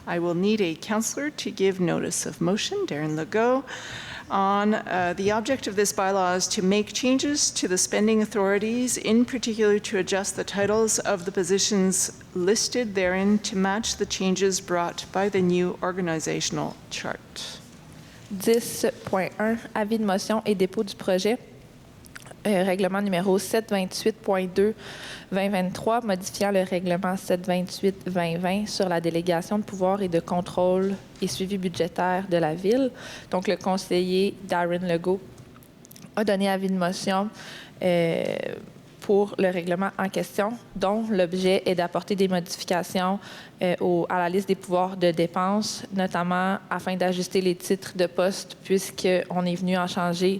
I will need a councillor to give notice of motion, Darren Legault, on the object of this bylaw is to make changes to the spending authorities, in particular to adjust the titles of the positions listed therein to match the changes brought by the new organizational chart. 10.1, avis de motion et dépôt du projet. Règlement numéro 728.2-2023, modifiant le règlement 728-2020 sur la délégation de pouvoir et de contrôle et suivi budgétaire de la Ville. Donc, le conseiller Darren Legault a donné avis de motion pour le règlement en question, dont l'objet est d'apporter des modifications à la liste des pouvoirs de dépenses, notamment afin d'ajuster les titres de poste, puisqu'on est venu en changer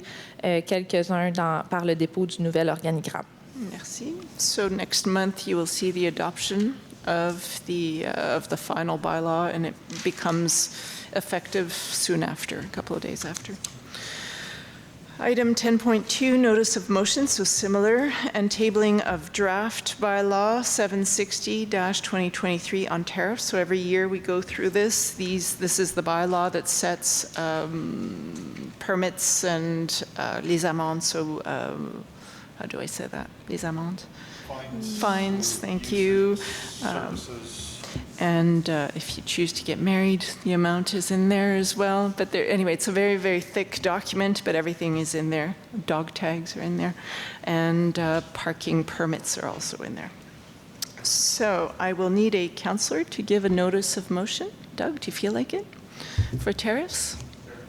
quelques-uns par le dépôt du nouvel organigramme. Merci. So next month you will see the adoption of the final bylaw, and it becomes effective soon after, a couple of days after. Item 10.2, notice of motion, so similar, and tabling of draft bylaw 760-2023 on tariffs. So every year we go through this. This is the bylaw that sets permits and les amendes. So how do I say that? Les amendes? Fines, thank you. And if you choose to get married, the amount is in there as well. But anyway, it's a very, very thick document, but everything is in there. Dog tags are in there. And parking permits are also in there. So I will need a councillor to give a notice of motion. Doug, do you feel like it? For tariffs?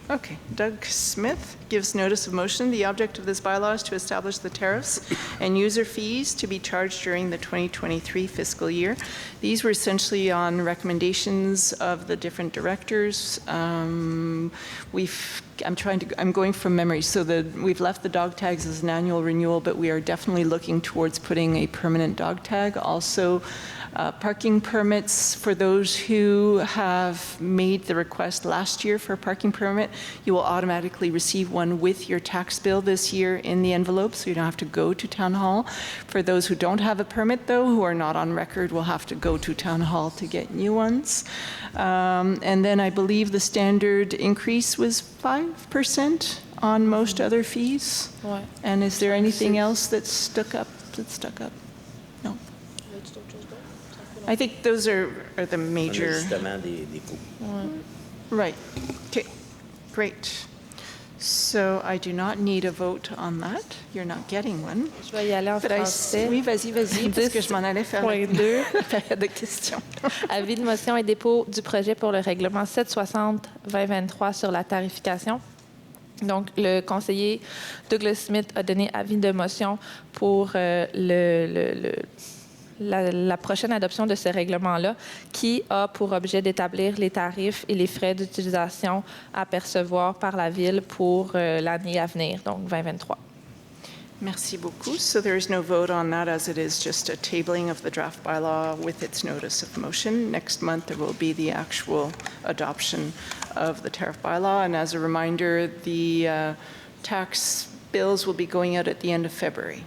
Okay. Doug Smith gives notice of motion. The object of this bylaw is to establish the tariffs and user fees to be charged during the 2023 fiscal year. These were essentially on recommendations of the different directors. I'm going from memory, so we've left the dog tags as an annual renewal, but we are definitely looking towards putting a permanent dog tag. Also, parking permits for those who have made the request last year for a parking permit, you will automatically receive one with your tax bill this year in the envelope, so you don't have to go to Town Hall. For those who don't have a permit, though, who are not on record, will have to go to Town Hall to get new ones. And then I believe the standard increase was 5% on most other fees. Ouais. And is there anything else that stuck up? No. I think those are the major. Ajustement des coûts. Right. Okay. Great. So I do not need a vote on that. You're not getting one. Je vais y aller en But français. Oui, vas-y, parce que je m'en allais faire Point 2. la période de questions. Avis de motion et dépôt du projet pour le règlement 760-2023 sur la tarification. Donc, le conseiller Douglas Smith a donné avis de motion pour la prochaine adoption de ce règlement-là, qui a pour objet d'établir les tarifs et les frais d'utilisation à percevoir par la Ville pour l'année à venir, donc 2023. Merci beaucoup. So there is no vote on that, as it is just a tabling of the draft bylaw with its notice of motion. Next month, there will be the actual adoption of the tariff bylaw. And as a reminder, the tax bills will be going out at the end of February.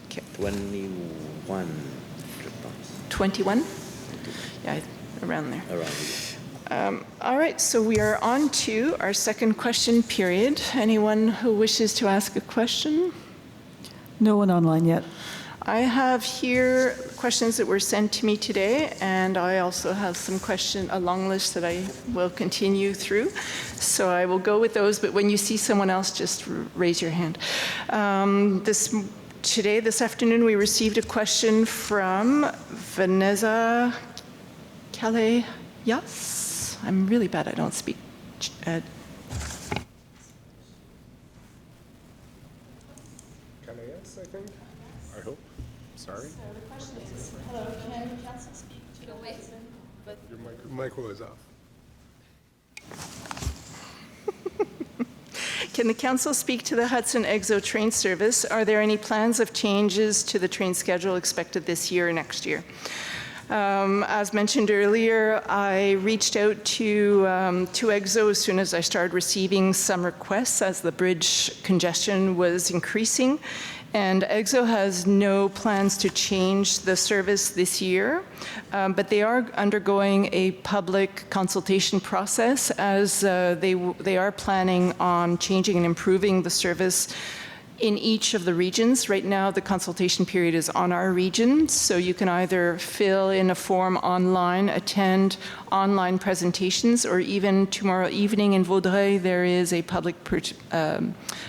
Okay. 21, je pense. 21? Yeah, around there. Around here. All right, so we are on to our second question period. Anyone who wishes to ask a question? No one online yet. I have here questions that were sent to me today, and I also have a long list that I will continue through. So I will go with those, but when you see someone else, just raise your hand. This afternoon, we received a question from Vanessa Calais-Yas. I'm really bad, I don't speak. Can I ask, I think? I hope. Sorry. So the question is, hello, can council speak to the Hudson? Your micro is off. Can the council speak to the Hudson EXO train service? Are there any plans of changes to the train schedule expected this year or next year? As mentioned earlier, I reached out to EXO as soon as I started receiving some requests as the bridge congestion was increasing. And EXO has no plans to change the service this year, but they are undergoing a public consultation process as they are planning on changing and improving the service in each of the regions. Right now, the consultation period is on our region, so you can either fill in a form online, attend online presentations, or even tomorrow evening in Vaudreuil, there is a public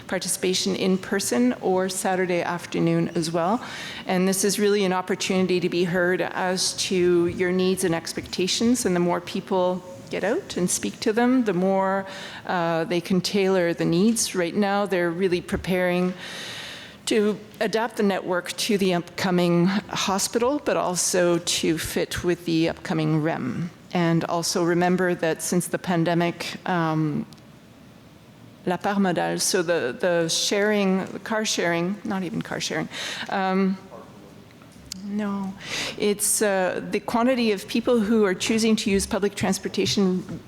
participation in person, or Saturday afternoon as well. And this is really an opportunity to be heard as to your needs and expectations, and the more people get out and speak to them, the more they can tailor the needs. Right now, they're really preparing to adapt the network to the upcoming hospital, but also to fit with the upcoming REM. And also remember that since the pandemic, la part modale, so the sharing, the car sharing, not even car sharing, no, it's the quantity of people who are choosing to use public transportation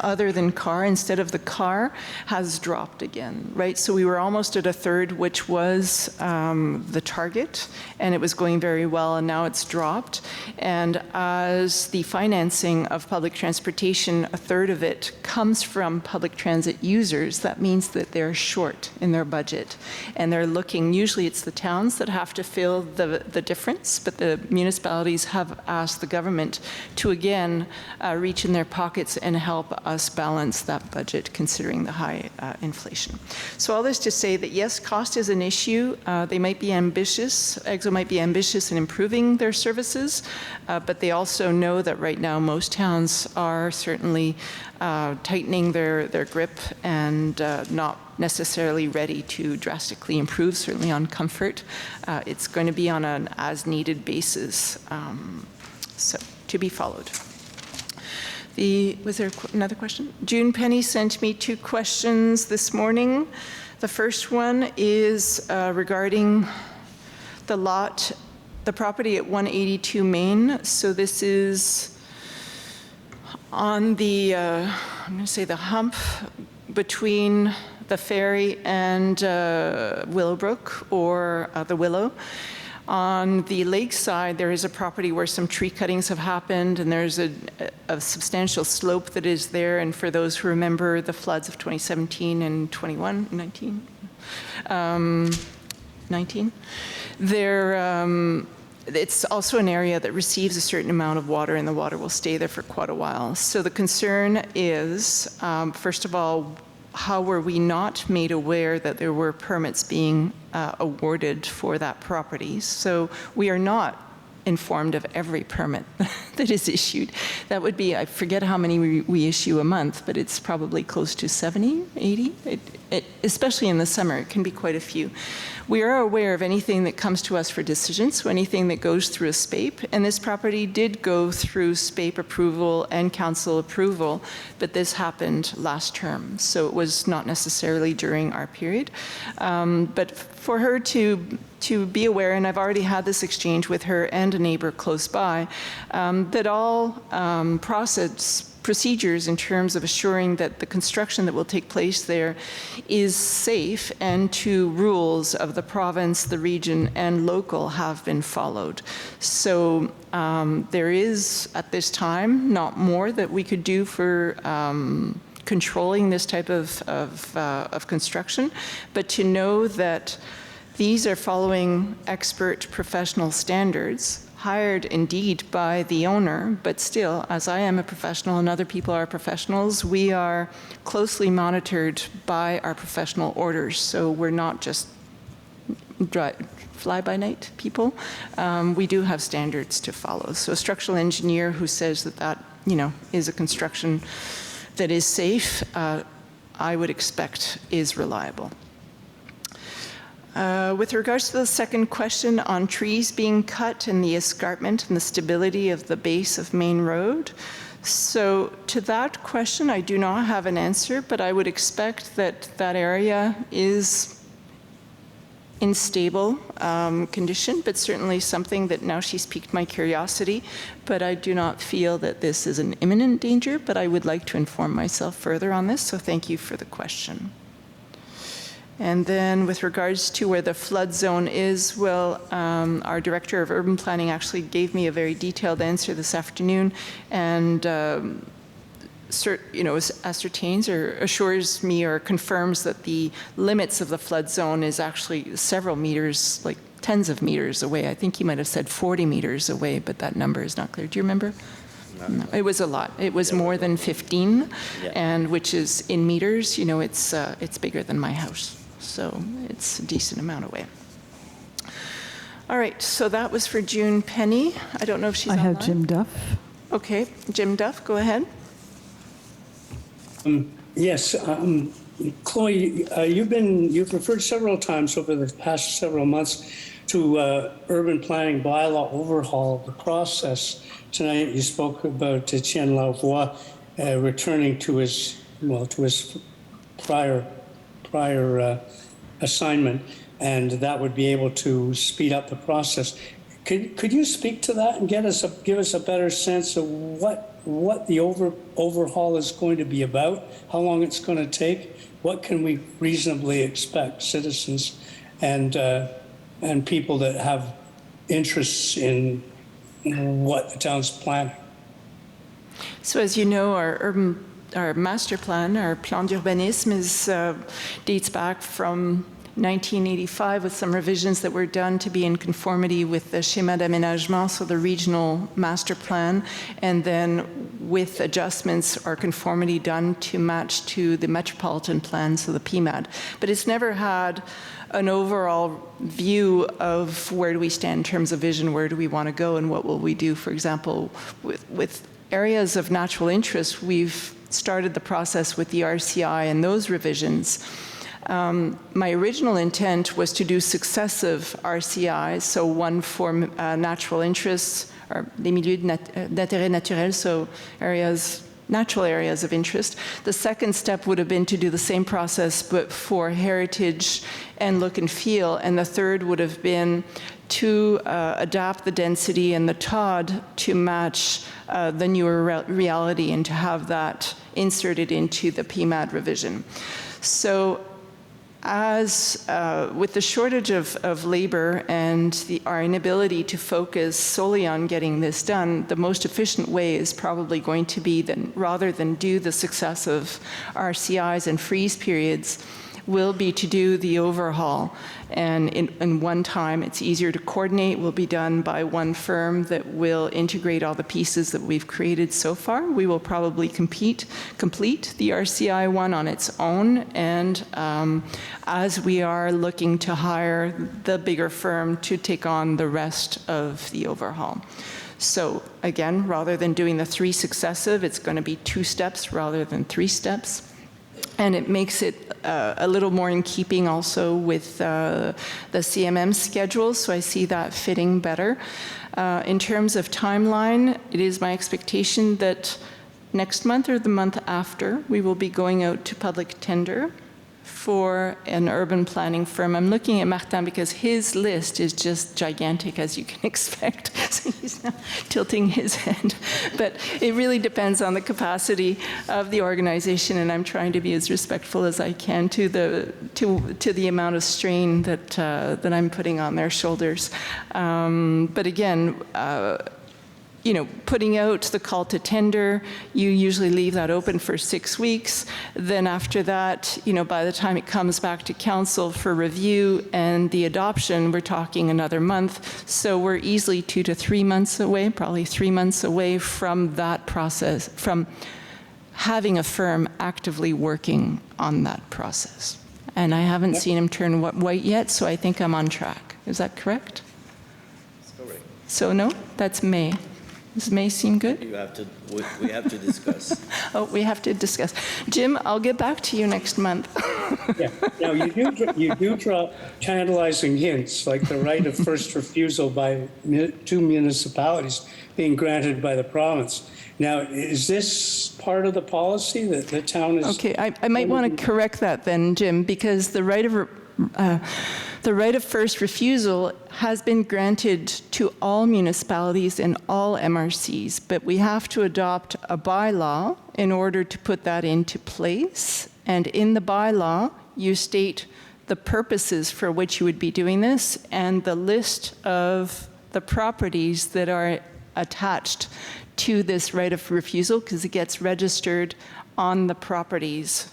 other than car instead of the car has dropped again, right? So we were almost at a third, which was the target, and it was going very well, and now it's dropped. And as the financing of public transportation, a third of it comes from public transit users, that means that they're short in their budget. And they're looking, usually it's the towns that have to fill the difference, but the municipalities have asked the government to again reach in their pockets and help us balance that budget considering the high inflation. So all this to say that yes, cost is an issue. They might be ambitious, EXO might be ambitious in improving their services, but they also know that right now most towns are certainly tightening their grip and not necessarily ready to drastically improve, certainly on comfort. It's going to be on an as-needed basis, so to be followed. Was there another question? June Penny sent me 2 questions this morning. The first one is regarding the property at 182 Main. So this is on the, I'm going to say the hump between the ferry and Willowbrook, or the Willow. On the lakeside, there is a property where some tree cuttings have happened, and there's a substantial slope that is there. And for those who remember the floods of 2017 and 19, it's also an area that receives a certain amount of water, and the water will stay there for quite a while. So the concern is, first of all, how were we not made aware that there were permits being awarded for that property? So we are not informed of every permit that is issued. That would be, I forget how many we issue a month, but it's probably close to 70, 80, especially in the summer, it can be quite a few. We are aware of anything that comes to us for decision, so anything that goes through a SPAPE, and this property did go through SPAPE approval and council approval, but this happened last term, so it was not necessarily during our period. But for her to be aware, and I've already had this exchange with her and a neighbor close by, that all procedures in terms of assuring that the construction that will take place there is safe and to rules of the province, the region, and local have been followed. So there is, at this time, not more that we could do for controlling this type of construction, but to know that these are following expert professional standards, hired indeed by the owner, but still, as I am a professional and other people are professionals, we are closely monitored by our professional orders. So we're not just fly-by-night people. We do have standards to follow. So a structural engineer who says that is a construction that is safe, I would expect is reliable. With regards to the second question on trees being cut and the escarpment and the stability of the base of Main Road, so to that question I do not have an answer, but I would expect that that area is in stable condition, but certainly something that now she's piqued my curiosity, but I do not feel that this is an imminent danger, but I would like to inform myself further on this, so thank you for the question. And then with regards to where the flood zone is, well, our Director of Urban Planning actually gave me a very detailed answer this afternoon, and ascertains or assures me or confirms that the limits of the flood zone is actually several meters, like tens of meters away. I think he might have said 40 meters away, but that number is not clear. Do you remember? No, it was a lot. It was more than 15, and which is in meters, it's bigger than my house. So it's a decent amount away. All right, so that was for June Penny. I don't know if she's online. I have Jim Duff. Okay, Jim Duff, go ahead. Yes, Chloe, you've referred several times over the past several months to urban planning bylaw overhaul of the process. Tonight you spoke about Etienne Lavoie returning to his prior assignment, and that would be able to speed up the process. Could you speak to that and give us a better sense of what the overhaul is going to be about, how long it's going to take, what can we reasonably expect, citizens and people that have interests in what the town's planning? So as you know, our master plan, our plan d'urbanisme dates back from 1985 with some revisions that were done to be in conformity with the schéma d'aménagement, so the regional master plan, and then with adjustments or conformity done to match to the metropolitan plan, so the PMAD. But it's never had an overall view of where do we stand in terms of vision, where do we want to go, and what will we do. For example, with areas of natural interest, we've started the process with the RCI and those revisions. My original intent was to do successive RCIs, so one for natural interests, or des milieux d'intérêt naturel, so areas, natural areas of interest. The second step would have been to do the same process, but for heritage and look and feel. And the third would have been to adapt the density and the TOD to match the newer reality and to have that inserted into the PMAD revision. So as with the shortage of labor and our inability to focus solely on getting this done, the most efficient way is probably going to be then, rather than do the successive RCIs and freeze periods, will be to do the overhaul. And in one time, it's easier to coordinate, will be done by one firm that will integrate all the pieces that we've created so far. We will probably complete the RCI one on its own, and as we are looking to hire the bigger firm to take on the rest of the overhaul. So again, rather than doing the 3 successive, it's going to be 2 steps rather than 3 steps. And it makes it a little more in keeping also with the CMM schedule, so I see that fitting better. In terms of timeline, it is my expectation that next month or the month after, we will be going out to public tender for an urban planning firm. I'm looking at Martin because his list is just gigantic, as you can expect. So he's now tilting his head. But it really depends on the capacity of the organization, and I'm trying to be as respectful as I can to the amount of strain that I'm putting on their shoulders. But again, you know, putting out the call to tender, you usually leave that open for 6 weeks. Then after that, you know, by the time it comes back to council for review and the adoption, we're talking another month. So we're easily 2 to 3 months away, probably 3 months away from that process, from having a firm actively working on that process. And I haven't seen him turn white yet, so I think I'm on track. Is that correct? So no, that's May. Does May seem good? We have to discuss. Oh, we have to discuss. Jim, I'll get back to you next month. Yeah. Now, you do drop tantalizing hints, like the right of first refusal by 2 municipalities being granted by the province. Now, is this part of the policy that the town is... Okay, I might want to correct that then, Jim, because the right of first refusal has been granted to all municipalities and all MRCs, but we have to adopt a bylaw in order to put that into place. And in the bylaw, you state the purposes for which you would be doing this and the list of the properties that are attached to this right of refusal, because it gets registered on the properties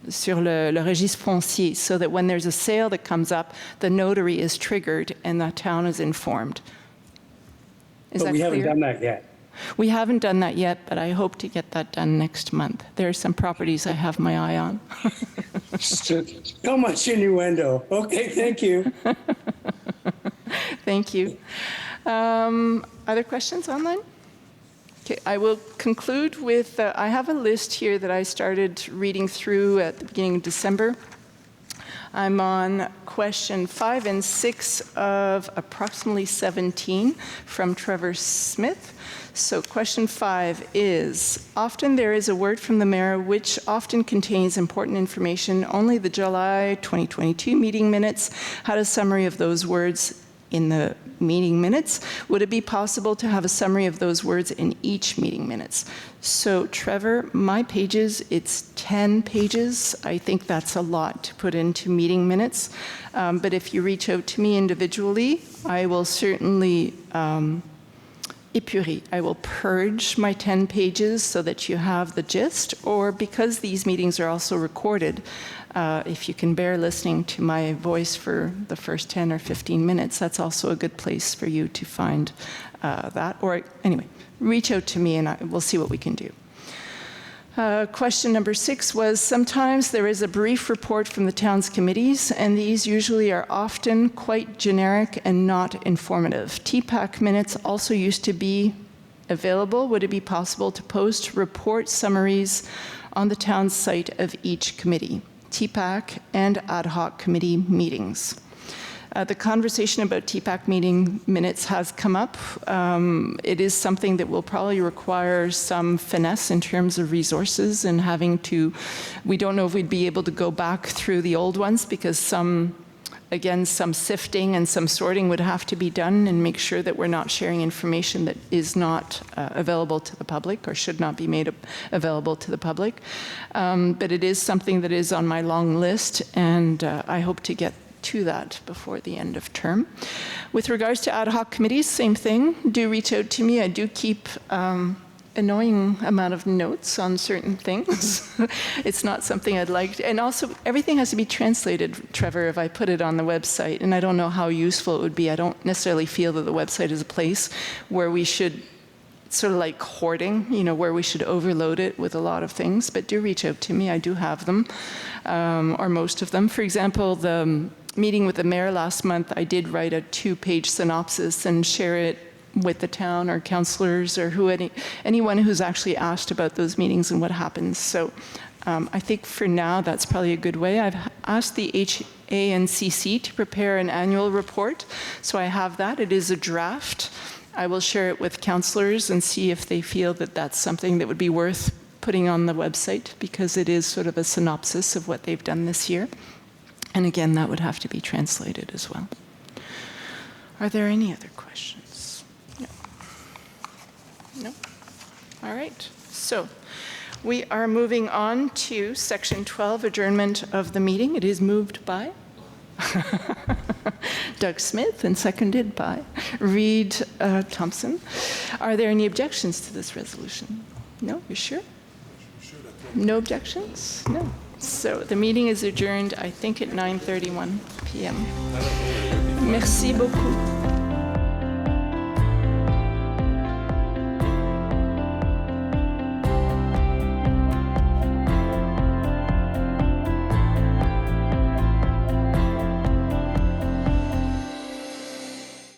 sur le registre foncier, so that when there's a sale that comes up, the notary is triggered and the town is informed. Is that clear? But we haven't done that yet. We haven't done that yet, but I hope to get that done next month. There are some properties I have my eye on. So much innuendo. Okay, thank you. Thank you. Other questions online? Okay, I will conclude with, I have a list here that I started reading through at the beginning of December. I'm on question 5 and 6 of approximately 17 from Trevor Smith. So question 5 is, often there is a word from the mayor which often contains important information. Only the July 2022 meeting minutes had a summary of those words in the meeting minutes. Would it be possible to have a summary of those words in each meeting minutes? So Trevor, my pages, it's 10 pages. I think that's a lot to put into meeting minutes. But if you reach out to me individually, I will certainly épurer. I will purge my 10 pages so that you have the gist, or because these meetings are also recorded, If you can bear listening to my voice for the first 10 or 15 minutes, that's also a good place for you to find that. Or anyway, reach out to me and we'll see what we can do. Question number 6 was, sometimes there is a brief report from the town's committees, and these usually are often quite generic and not informative. TPAC minutes also used to be available. Would it be possible to post report summaries on the town's site of each committee, TPAC and ad hoc committee meetings? The conversation about TPAC meeting minutes has come up. It is something that will probably require some finesse in terms of resources and having to, we don't know if we'd be able to go back through the old ones because some sifting and some sorting would have to be done and make sure that we're not sharing information that is not available to the public or should not be made available to the public. But it is something that is on my long list, and I hope to get to that before the end of term. With regards to ad hoc committees, same thing. Do reach out to me. I do keep annoying amount of notes on certain things. It's not something I'd like to, and also everything has to be translated, Trevor, if I put it on the website, and I don't know how useful it would be. I don't necessarily feel that the website is a place where we should sort of like hoarding, where we should overload it with a lot of things, but do reach out to me. I do have them, or most of them. For example, the meeting with the mayor last month, I did write a 2-page synopsis and share it with the town or councillors or anyone who's actually asked about those meetings and what happens. So I think for now, that's probably a good way. I've asked the HANCC to prepare an annual report, so I have that. It is a draft. I will share it with councillors and see if they feel that that's something that would be worth putting on the website, because it is sort of a synopsis of what they've done this year. And again, that would have to be translated as well. Are there any other questions? No. No? All right. So we are moving on to section 12, adjournment of the meeting. It is moved by Doug Smith and seconded by Reed Thompson. Are there any objections to this resolution? No? You sure? No objections? No. So the meeting is adjourned, I think, at 9:31 p.m. Merci beaucoup.